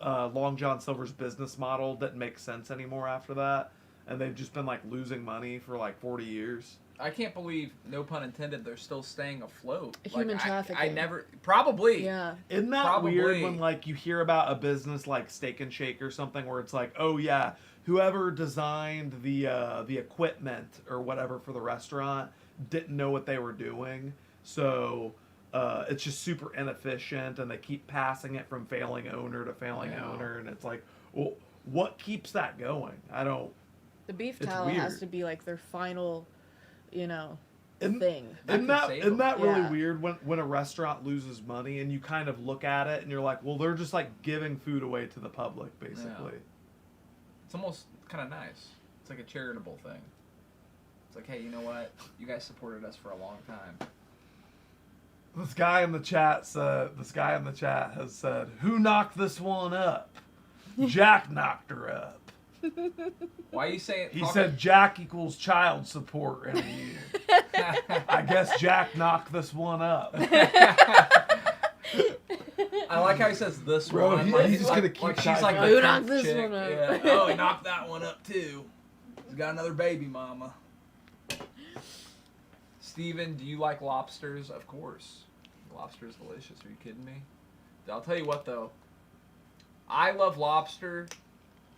Long John Silver's business model didn't make sense anymore after that. And they've just been like losing money for like 40 years. I can't believe, no pun intended, they're still staying afloat. Human trafficking. I never, probably. Yeah. Isn't that Probably. weird when like you hear about a business like Steak and Shake or something where it's like, oh yeah, whoever designed the equipment or whatever for the restaurant didn't know what they were doing, so it's just super inefficient, and they keep passing it from failing owner to failing owner, and it's like, well, what keeps that going? I don't. The beef It's tallow weird. has to be like their final, thing. Isn't that really Yeah. weird when a restaurant loses money and you kind of look at it and you're like, well, they're just like giving food away to the public, basically. It's almost kind of nice. It's like a charitable thing. It's like, hey, you know what? You guys supported us for a long time. This guy in the chat has said, "Who knocked this one up?" Jack knocked her up. Why are you saying? He said Jack equals child support in a year. I guess Jack knocked this one up. I like how he says this Bro, one. he's just gonna keep she's typing. like Oh, the who knocked tenth this chick. one up? Yeah. Oh, he knocked that one up too. He's got another baby mama. Steven, do you like lobsters? Of course. Lobster is delicious. Are you kidding me? I'll tell you what though. I love lobster.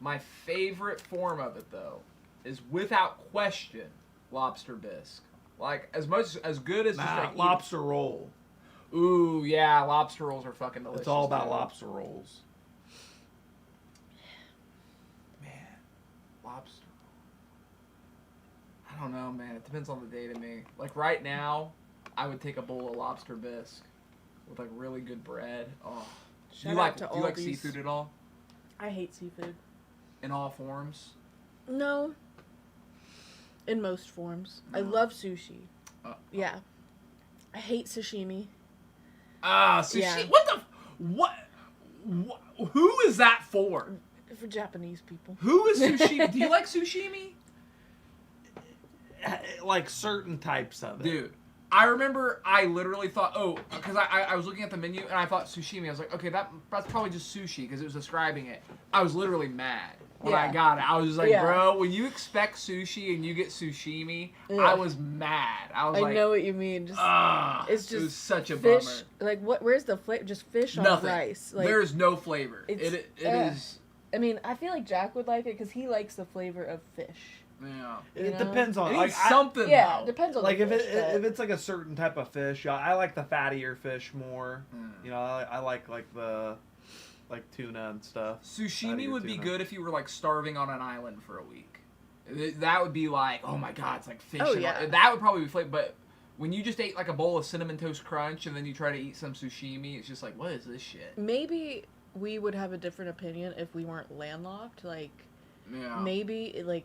My favorite form of it though is without question lobster bisque. Like as good as just like lobster roll. Ooh, yeah, lobster rolls are fucking delicious. It's all about too. lobster rolls. Man, lobster. I don't know, man. It depends on the day to me. Like right now, I would take a bowl of lobster bisque with like really good bread. Oh, do you like Aldi's. seafood at all? I hate seafood. In all forms? No. In most forms. I No. love sushi. Yeah. I hate sashimi. Ah, sushi. Yeah. What? Who is that for? For Japanese people. Who is sushi? Do you like sushimi? Like certain types of it. Dude, I remember I literally thought, because I was looking at the menu and I thought sushimi. I was like, okay, that's probably just sushi because it was describing it. I was literally mad when I got it. I was just like, bro, when you expect sushi and you get sushimi, I was mad. I was I know what you mean. Just, it's just it was such a fish. bummer. Like where's the flavor? Just fish on Nothing. rice. Like, There's no flavor. It it's- is. I mean, I feel like Jack would like it because he likes the flavor of fish. Yeah. It You know? depends on It like needs something. Yeah, though. it depends on like the if fish, if it's like a certain type of fish. I like the fattier fish more. You know, I like the tuna and stuff. Sushimi Fattier would be tuna. good if you were like starving on an island for a week. That would be like, oh my god, it's like fish. Oh, and yeah. all- that would probably be flavor. But when you just ate like a bowl of Cinnamon Toast Crunch and then you try to eat some sushimi, it's just like, what is this shit? Maybe we would have a different opinion if we weren't landlocked. Like, Yeah. maybe like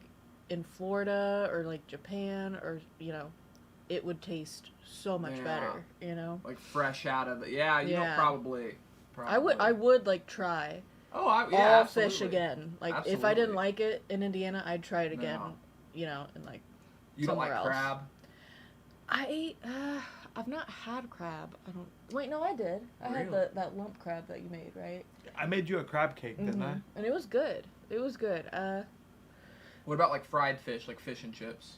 in Florida or like Japan or it would taste so much Yeah. better. You know. Like fresh out of it. Yeah, you know, Yeah. probably. I would like try Oh, yeah, all absolutely. fish again. Like if I Absolutely. didn't like it in Indiana, I'd try it again. No. And like You don't somewhere like else. crab? I ate. I've not had crab. I don't. Wait, no, I did. I had Really? that lump crab that you made, right? I made you a crab cake, didn't I? And it was good. It was good. What about like fried fish, like fish and chips?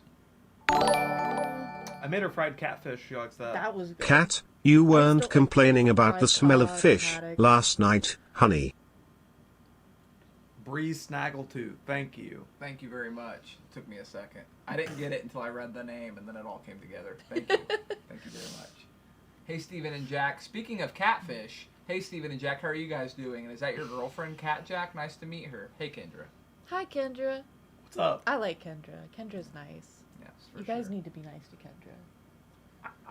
I made her fried catfish. She likes that. That was good. Cat, you weren't still- complaining about the fried smell of cod, fish haddock. last night, honey. Breeze Snaggletooth. Thank you. Thank you very much. It took me a second. I didn't get it until I read the name, and then it all came together. Thank you. Thank you very much. Hey, Steven and Jack. Speaking of catfish, hey, Steven and Jack, how are you guys doing? And is that your girlfriend, Cat Jack? Nice to meet her. Hey, Kendra. Hi, Kendra. What's up? I like Kendra. Kendra's nice. Yes, for You guys sure. need to be nice to Kendra.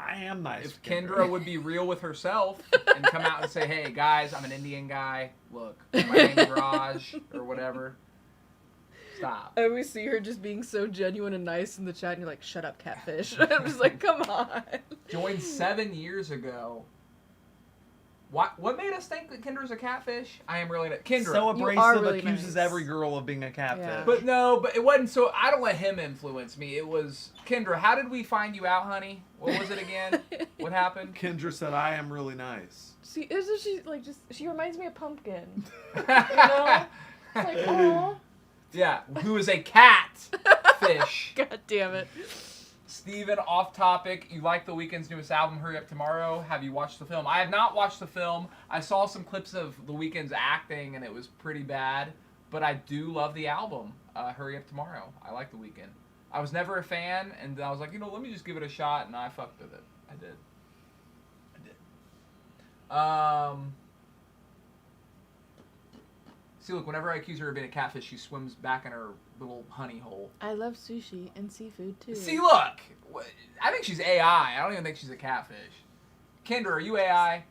I am nice. If Kendra would be real with herself and come out and say, hey, guys, I'm an Indian guy. Look, my name's Raj, or whatever. Stop. I always see her just being so genuine and nice in the chat, and you're like, shut up, catfish. I'm just like, come on. Joined 7 years ago. What made us think that Kendra's a catfish? I am really not. Kendra. So You are abrasive, really accuses nice. every girl of being a catfish. Yeah. But no, but it wasn't so. I don't let him influence me. It was Kendra. How did we find you out, honey? What was it again? What happened? Kendra said, "I am really nice." See, isn't she like just? She reminds me of Pumpkin. You know? It's like, oh. Yeah, who is a cat fish. God damn it. Steven, off topic. You like The Weeknd's newest album, Hurry Up Tomorrow. Have you watched the film? I have not watched the film. I saw some clips of The Weeknd's acting, and it was pretty bad. But I do love the album. Hurry Up Tomorrow. I like The Weeknd. I was never a fan, and I was like, let me just give it a shot, and I fucked with it. I did. See, look, whenever I accuse her of being a catfish, she swims back in her little honey hole. I love sushi and seafood, too. See, look! I think she's AI. I don't even think she's a catfish. Kendra, are you AI?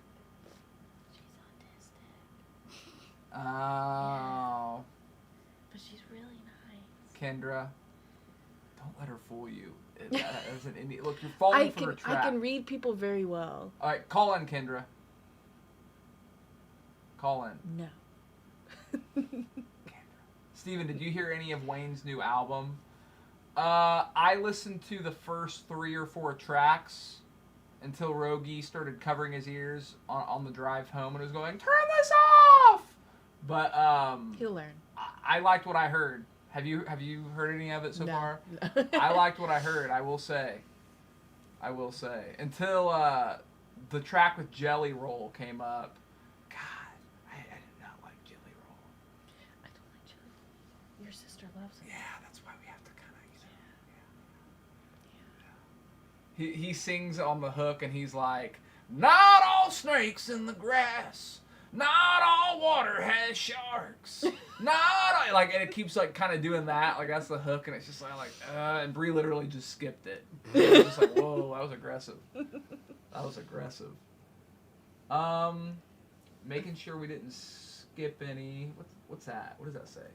She's autistic. Oh. But she's really nice. Kendra, don't let her fool you. As an Indian. Look, you're falling for her trap. I can read people very well. All right, call in, Kendra. Call in. No. Steven, did you hear any of Wayne's new album? I listened to the first 3 or 4 tracks until Rogie started covering his ears on the drive home and was going, "Turn this off!" But he'll learn. I liked what I heard. Have you heard any of it so far? I liked what I heard. I will say. Until the track with Jelly Roll came up. I did not like Jelly Roll. I don't like Jelly. Your sister loves it. Yeah, that's why we have to kind of, He sings on the hook and he's like, "Not all snakes in the grass. Not all water has sharks. Not all," like, and it keeps like kind of doing that. Like that's the hook, and it's just like, and Bree literally just skipped it. It was just like, whoa, that was aggressive. Making sure we didn't skip any. What's that? What does that say?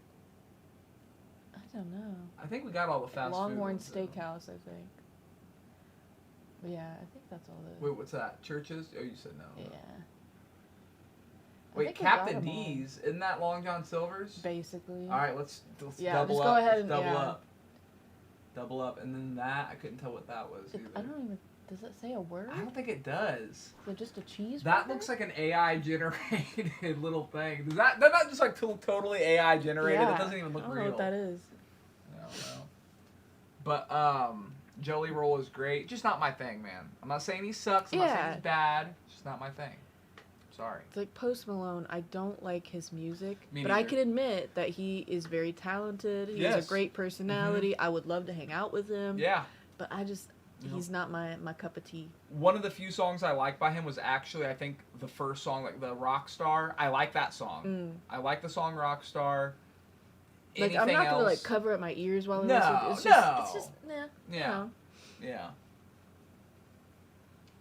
I don't know. I think we got all the fast Longhorn food. Steakhouse, I think. But yeah, I think that's all it is. Wait, what's that? Churches? Oh, you said no. Yeah. Wait, Captain D's, isn't that Long John Silver's? Basically. All right, let's yeah, double just up. go ahead and Double up, and then that I couldn't tell what that was either. I don't even. Does it say a word? I don't think it does. Is it just a cheese? That looks like an AI generated little thing. Does that? That's not just like totally AI generated. Yeah. It doesn't even look real. I don't know what that is. I don't know. But Jelly Roll is great. Just not my thing, man. I'm not saying he sucks. I'm not saying he's bad. It's just not my thing. Sorry. It's like Post Malone. I don't like his music, Me but neither. I can admit that he is very talented. He has a great personality. I would love to hang out with him. Yeah. But he's not my cup of tea. One of the few songs I like by him was actually, I think, the first song, like the Rockstar. I like that song. I like the song Rockstar. Like, I'm not gonna like cover up my ears while I listen. It's just Yeah. Yeah.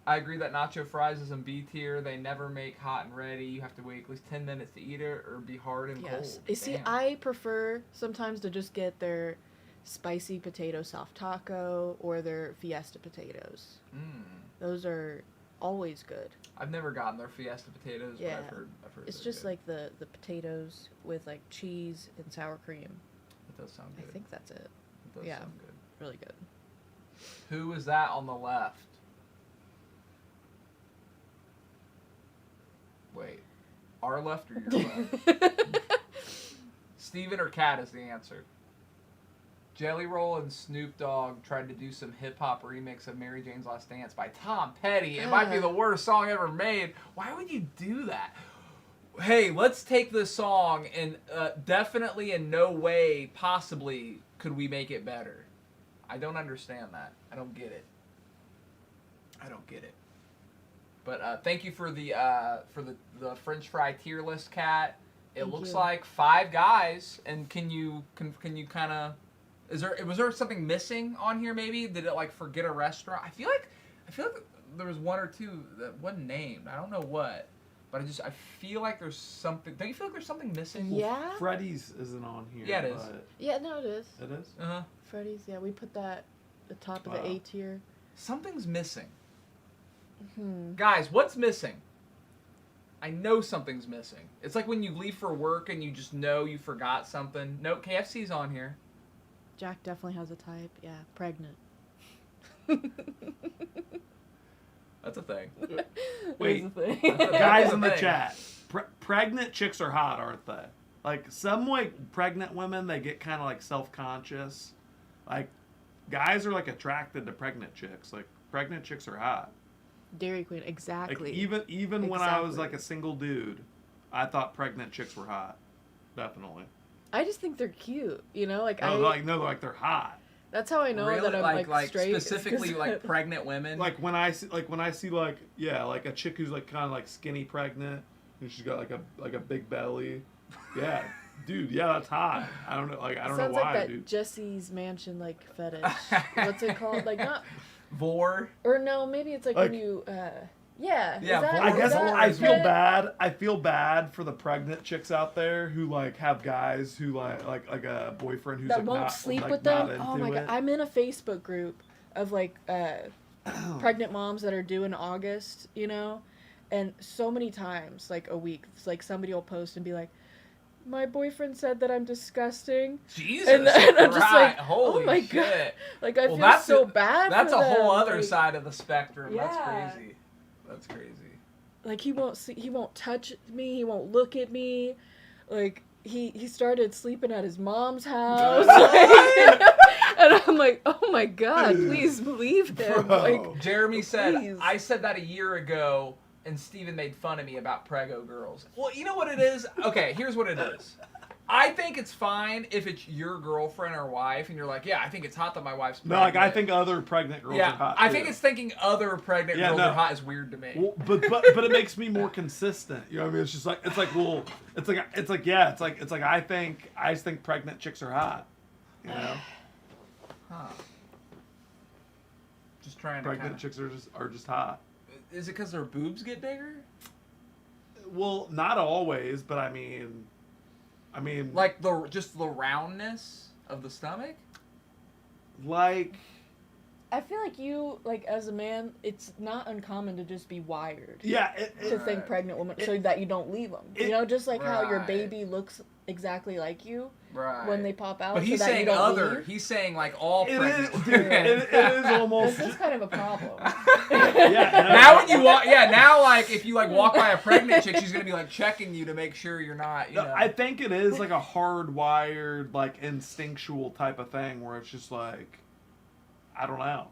I agree that nacho fries is in B tier. They never make hot and ready. You have to wait at least 10 minutes to eat it or be hard and cold. You see, I prefer sometimes to just get their spicy potato soft taco or their fiesta potatoes. Those are always good. I've never gotten their fiesta potatoes, but I've heard it's just good. Like the potatoes with like cheese and sour cream. It does sound good. I think that's it. It does sound good. Really good. Who is that on the left? Wait, our left or your left? Steven or Kat is the answer. Jelly Roll and Snoop Dogg tried to do some hip-hop remix of Mary Jane's Last Dance by Tom Petty. It might be the worst song ever made. Why would you do that? Hey, let's take this song and definitely in no way possibly could we make it better. I don't understand that. I don't get it. But thank you for the French fry tier list, Kat. It looks like 5 guys. And can you kind of was there something missing on here? Maybe did it like forget a restaurant? I feel like there was 1 or 2 that wasn't named. I don't know what, but I feel like there's something. Don't you feel like there's something missing? Yeah. Freddy's isn't on here. Yeah, it is. Yeah, no, it is. It is. Freddy's. Yeah, we put that at the top of the A tier. Something's missing. Guys, what's missing? I know something's missing. It's like when you leave for work and you just know you forgot something. No, KFC's on here. Jack definitely has a type. Yeah, pregnant. That's a thing. Wait, a thing. Guys in the chat, pregnant chicks are hot, aren't they? Like some pregnant women, they get kind of like self-conscious. Like guys are like attracted to pregnant chicks. Like pregnant chicks are hot. Dairy Queen, exactly. Like even when I was like a single dude, I thought pregnant chicks were hot. Definitely. I just think they're cute, you know? Like like they're hot. That's how I know really? that I'm like straight. Specifically like pregnant women. Like when I see like a chick who's like kind of like skinny pregnant and she's got like a big belly. Yeah. Dude, yeah, that's hot. I don't know why, sounds like that Jesse's Mansion like fetish. What's it called? Like not Vor? Or no, maybe it's like when you yeah. I guess I feel bad. I feel bad for the pregnant chicks out there who like have guys who like a boyfriend who's that like won't not, sleep like, with them. not Oh my into god, I'm in a Facebook group of like pregnant moms that are due in August, you know, and so many times like a week, it's like somebody will post and be like, my boyfriend said that I'm disgusting. Jesus, and I'm just like, holy oh my shit. God. Like I feel so bad. That's for a whole them. other like, side of the spectrum. Yeah. That's crazy. That's crazy. Like he won't touch me. He won't look at me. Like he started sleeping at his mom's house. And I'm like, oh my God, please leave him. Bro. Like Jeremy said, please. I said that a year ago. And Steven made fun of me about prego girls. Well, you know what it is? Okay, here's what it is. I think it's fine if it's your girlfriend or wife, and you're like, yeah, I think it's hot that my wife's pregnant. No, like I think other pregnant girls are hot. I think it's thinking other pregnant girls are hot is weird to me. Well, but it makes me more consistent. You know what I mean? It's just like it's like I think pregnant chicks are hot. You know? Huh. Just trying to pregnant chicks are just hot. Is it because their boobs get bigger? Well, not always, but I mean, like just the roundness of the stomach. Like, I feel like you, like as a man, it's not uncommon to just be wired. Yeah, to think pregnant woman, so that you don't leave them. You know, just like how your baby looks exactly like you when they pop out. But he's so that saying you don't other. leave. He's saying like all pregnant women. It is almost. This is kind of a problem. Now when you walk, now like if you like walk by a pregnant chick, she's gonna be like checking you to make sure you're not. You know. I think it is like a hardwired, like instinctual type of thing where it's just like, I don't know.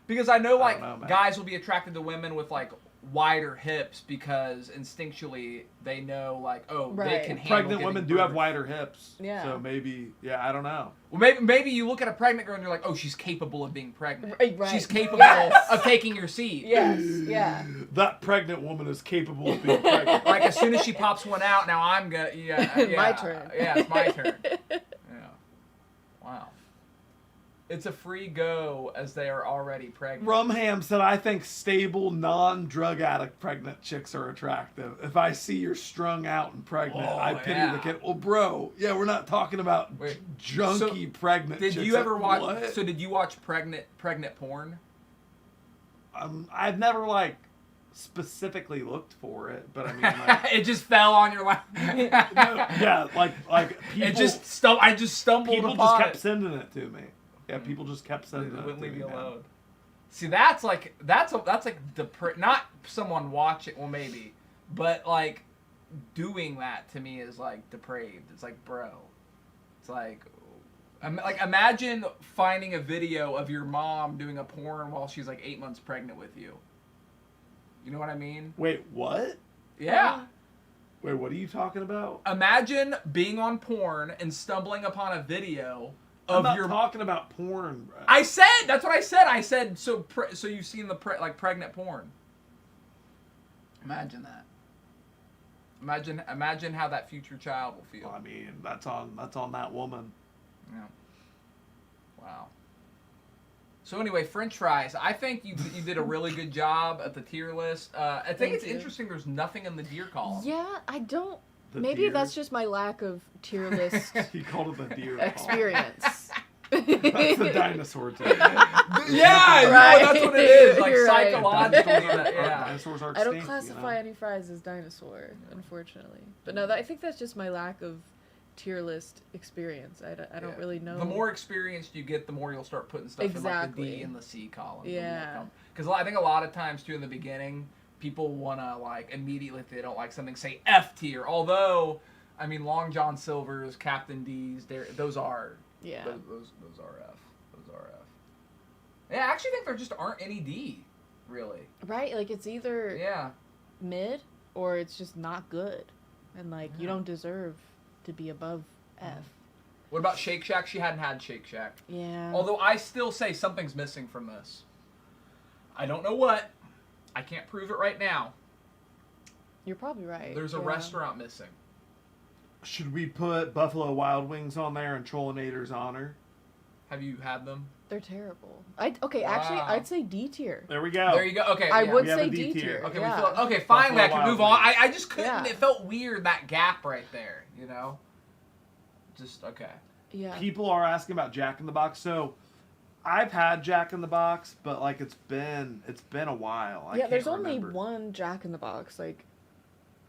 Because I know like guys will be attracted to women with like wider hips because instinctually they know like they can handle pregnant women do have wider hips. Yeah. So maybe I don't know. Well, maybe you look at a pregnant girl and you're like, oh, she's capable of being pregnant. Right. She's capable of taking your seed. Yes. Yeah. That pregnant woman is capable of being pregnant. Like as soon as she pops one out, now I'm gonna my turn. Yeah, it's my turn. Yeah. Wow. It's a free go as they are already pregnant. Rumham said, I think stable, non-drug addict pregnant chicks are attractive. If I see you're strung out and pregnant, I pity the kid. Well, bro, we're not talking about junky pregnant chicks. Did you ever watch, what? so did you watch pregnant porn? I've never, like, specifically looked for it, but I mean, like... It just fell on your lap. Yeah, like people... I just stumbled upon it. People just kept sending it to me. Yeah, people just kept sending it. Wouldn't leave me alone. See, that's like not someone watching. Well, maybe, but like doing that to me is like depraved. It's like, bro, it's like imagine finding a video of your mom doing a porn while she's like 8 months pregnant with you. You know what I mean? Wait, what? Yeah. Wait, what are you talking about? Imagine being on porn and stumbling upon a video. I'm not talking about porn, bro. That's what I said. I said, so you've seen the pregnant porn. Imagine that. Imagine how that future child will feel. Well, I mean, that's on that woman. Yeah. Wow. So anyway, French fries. I think you did a really good job at the tier list. I think it's interesting there's nothing in the deer column. Yeah, I don't... Maybe that's just my lack of tier list He called it the deer experience. That's the dinosaur too. Yeah, right. No, that's what it is. Like psychological. Dinosaurs are extinct, I don't classify any fries as dinosaur, unfortunately. But no, I think that's just my lack of tier list experience. I don't really know. The more experienced you get, the more you'll start putting stuff in like the D and the C column. Yeah. Because I think a lot of times too in the beginning, people want to like immediately if they don't like something say F tier. Although, I mean, Long John Silver's, Captain D's, those are those are F. Those are F. Yeah, I actually think there just aren't any D, really. Right, like it's either mid or it's just not good, and like you don't deserve to be above F. What about Shake Shack? She hadn't had Shake Shack. Yeah. Although I still say something's missing from this. I don't know what. I can't prove it right now. You're probably right. There's a restaurant missing. Should we put Buffalo Wild Wings on there in Trollinator's honor? Have you had them? They're terrible. Actually, I'd say D tier. There we go. There you go. Okay, I would We have say a D D tier. tier. Okay, yeah. okay, finally I Buffalo can move Wild on. Wings. I just couldn't. Yeah. It felt weird, that gap right there, you know? Just, okay. Yeah. People are asking about Jack in the Box. So, I've had Jack in the Box, but like it's been a while. I Yeah, can't there's remember. only one Jack in the Box, like,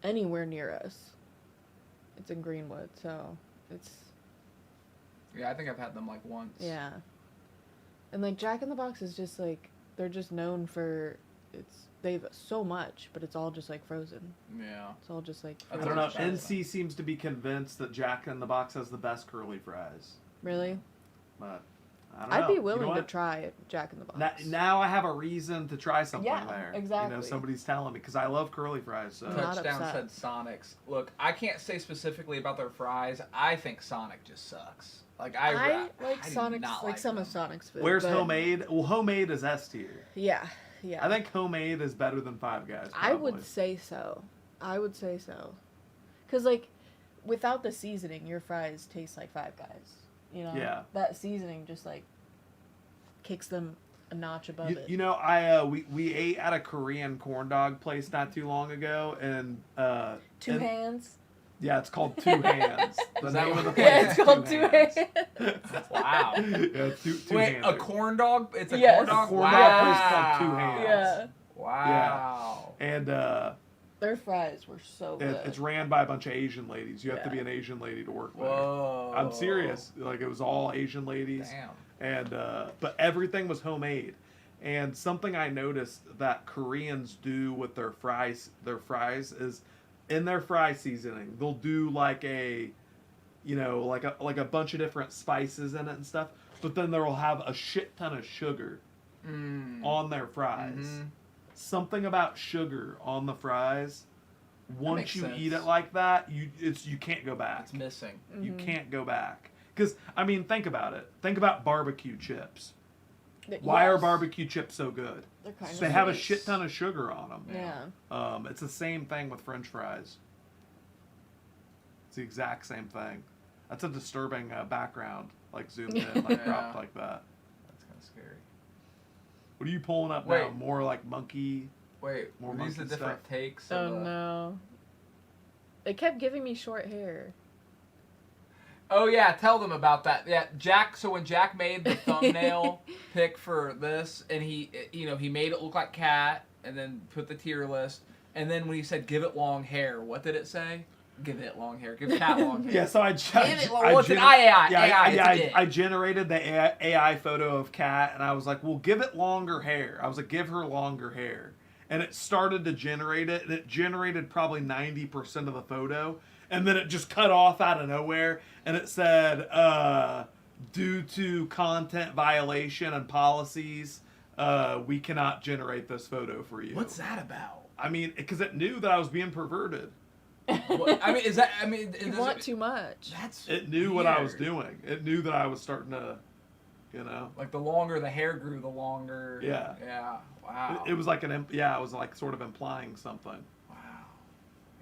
anywhere near us. It's in Greenwood, so it's... Yeah, I think I've had them like once. Yeah. And, like, Jack in the Box is just, like, they're just known for... They have so much, but it's all just, like, frozen. Yeah. It's all just, like, I frozen. don't know. Frozen. NC seems to be convinced that Jack in the Box has the best curly fries. Really? But I don't know. I'd be You know willing to what? try Jack in the Box. Now I have a reason to try something Yeah, there. exactly. You know, somebody's telling me because I love curly fries. So. Not Touchdown upset. said Sonics. Look, I can't say specifically about their fries. I think Sonic just sucks. Like I like do Sonic's, not like some them. of Sonic's food. Where's but- homemade? Well, homemade is S tier. Yeah, yeah. I think homemade is better than Five Guys. I Probably. would say so. Because, like, without the seasoning, your fries taste like Five Guys. You know? Yeah. That seasoning just, like, kicks them a notch above it. You know, we ate at a Korean corn dog place not too long ago, and Two hands. Yeah, it's called Two Hands. The Is that name of the what- place Yeah, is it's called Two Hands. Wow. Yeah, two Wait, hands. a corn dog? It's a Yes. corn dog? A corn Wow. dog place called Two Hands. Yeah. Wow. And Their fries were so good. it's ran by a bunch of Asian ladies. You have to Yeah. be an Asian lady to work there. Whoa. I'm serious. Like it was all Asian ladies. Damn. And but everything was homemade. And something I noticed that Koreans do with their fries is in their fry seasoning, they'll do like a like a bunch of different spices in it and stuff, but then they'll have a shit ton of sugar on their fries. Mm-hmm. Something about sugar on the fries, once makes you sense. eat it like that, you can't go back. It's missing. You can't go back. Because, I mean, think about it. Think about barbecue chips. Why are Yes. barbecue chips so good? They're kind of They have a sweet. shit ton of sugar on them. Yeah. It's the same thing with French fries. It's the exact same thing. That's a disturbing background, like zoomed in, like cropped like that. That's kind of scary. What are you pulling up now? Wait. More like monkey? Wait, More were these the monkey different stuff. takes? Oh, of the... no. They kept giving me short hair. Oh yeah, tell them about that. Yeah, Jack. So when Jack made the thumbnail pick for this, and he made it look like Cat, and then put the tier list, and then when he said give it long hair, what did it say? Give it long hair. Give Cat long hair. Yeah, so I It's an AI. I generated the AI photo of Kat, and I was like, well, give it longer hair. I was like, give her longer hair. And it started to generate it, and it generated probably 90% of the photo. And then it just cut off out of nowhere, and it said, due to content violation and policies, we cannot generate this photo for you. What's that about? I mean, because it knew that I was being perverted. What, I mean, is that? I mean, You want too much. That's It knew what I was weird. doing. It knew that I was starting to, Like the longer the hair grew, the longer. Yeah. Yeah. Wow. It was like it was like sort of implying something. Wow.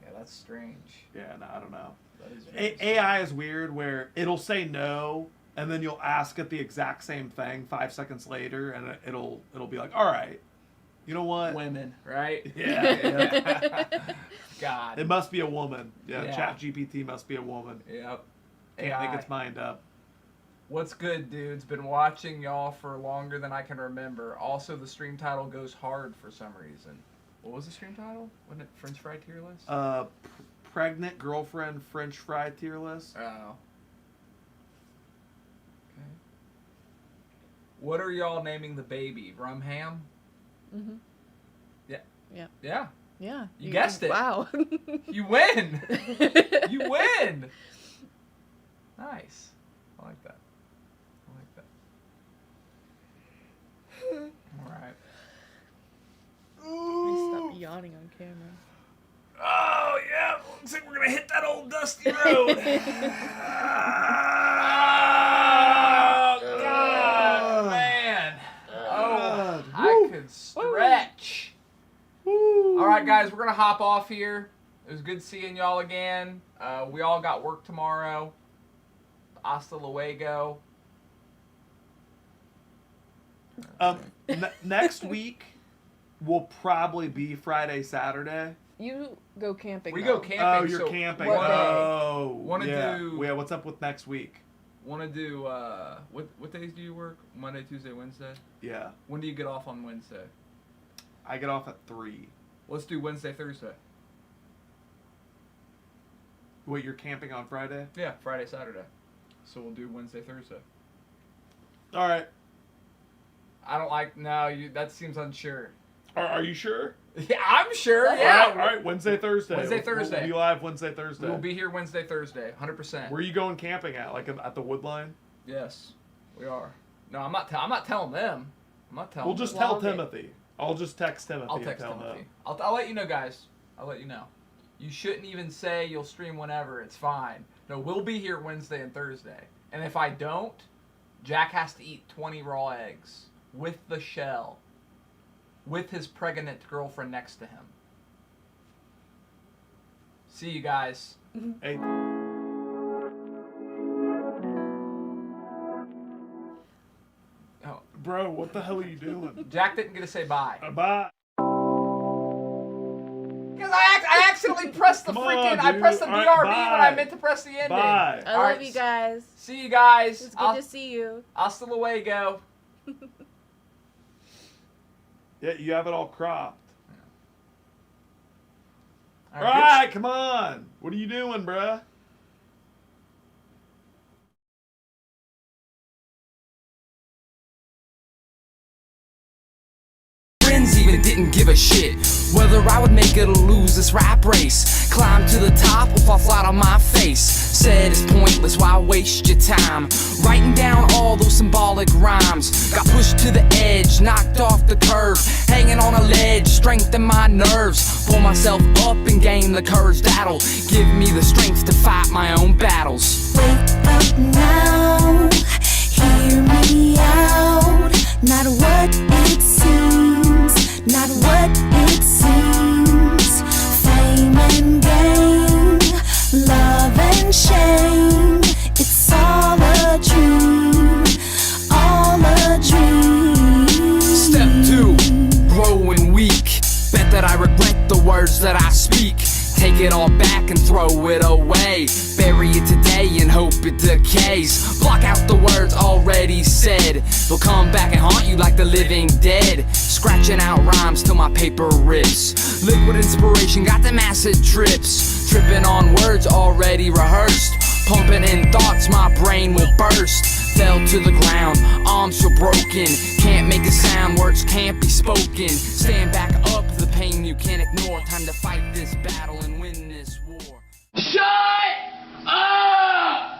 Yeah, that's strange. Yeah, no, I don't know. That is very AI is weird where it'll say no, and then you'll ask it the exact same thing 5 seconds later, and it'll be like, all right, you know what? Women, right? Yeah. God. It must be a woman. Yeah, Yeah. ChatGPT must be a woman. Yep. Can't make its mind up. What's good, dudes? Been watching y'all for longer than I can remember. Also, the stream title goes hard for some reason. What was the stream title? Wasn't it French fry tier list? Pregnant girlfriend French fry tier list. Oh. Okay. What are y'all naming the baby? Rum ham? Mm-hmm. Yeah. Yeah. Yeah. Yeah. You guessed it. Wow. You win. You win. Nice. I like that. All right. Stop yawning on camera. Oh yeah, looks like we're gonna hit that old dusty road. right, guys, we're gonna hop off here. It was good seeing y'all again. We all got work tomorrow. Hasta luego. Next week will probably be Friday, Saturday. You go camping. We though. go camping. Oh, you're so camping. what day? Oh, Wanna yeah. do- Yeah, what's up with next week? Want to do what days do you work? Monday, Tuesday, Wednesday. Yeah, When do you get off on Wednesday? I get off at 3. Let's do Wednesday, Thursday. Wait, you're camping on Friday? Yeah, Friday, Saturday. So we'll do Wednesday, Thursday. All right. I don't like. No, that seems unsure. Are you sure? Yeah, I'm sure. Yeah. All right. Wednesday, Thursday. Wednesday, Thursday. We'll be live Wednesday, Thursday. We'll be here Wednesday, Thursday, 100%. Where are you going camping at? Like at the wood line? Yes, we are. No, I'm not telling them. I'm not telling. We'll just them. tell Log it. Timothy. I'll just text Timothy. I'll and text tell Timothy. him. I'll let you know, guys. I'll let you know. You shouldn't even say you'll stream whenever. It's fine. No, we'll be here Wednesday and Thursday. And if I don't, Jack has to eat 20 raw eggs with the shell, with his pregnant girlfriend next to him. See you guys. Hey. Oh, Bro, what the hell are you doing? Jack didn't get to say bye. Bye. Because I accidentally pressed the Come freaking. on, I dude. pressed the All right, BRB bye. when I meant to press the ending. Bye. I All love right, you guys. See you guys. It's good to see you. Hasta luego. Yeah, you have it all cropped. All All right, come on. What are you doing, bruh? Friends even didn't give a shit whether I would make it or lose this rap race. Climb to the top or fall flat on my face. Said it's pointless, why waste your time writing down all those symbolic rhymes? Got pushed to the edge, knocked off the curve, hanging on a ledge, strengthen my nerves. Pull myself up and gain the courage that'll give me the strength to fight my own battles. Wake up now, hear me out. Not what it seems, not what it seems. Fame and gain, love and shame. It's all a dream, all a dream. Step 2, growing weak. Bet that I regret the words that I speak. Take it all back and throw it away. Bury it today and hope it decays. Block out the words already said. They'll come back and haunt you like the living dead. Scratching out rhymes till my paper rips. Liquid inspiration got them acid trips. Tripping on words already rehearsed. Pumping in thoughts my brain will burst. Fell to the ground, arms feel broken. Can't make a sound, words can't be spoken. Stand back up, the pain you can't ignore. Time to fight this battle and win this war. Shut up!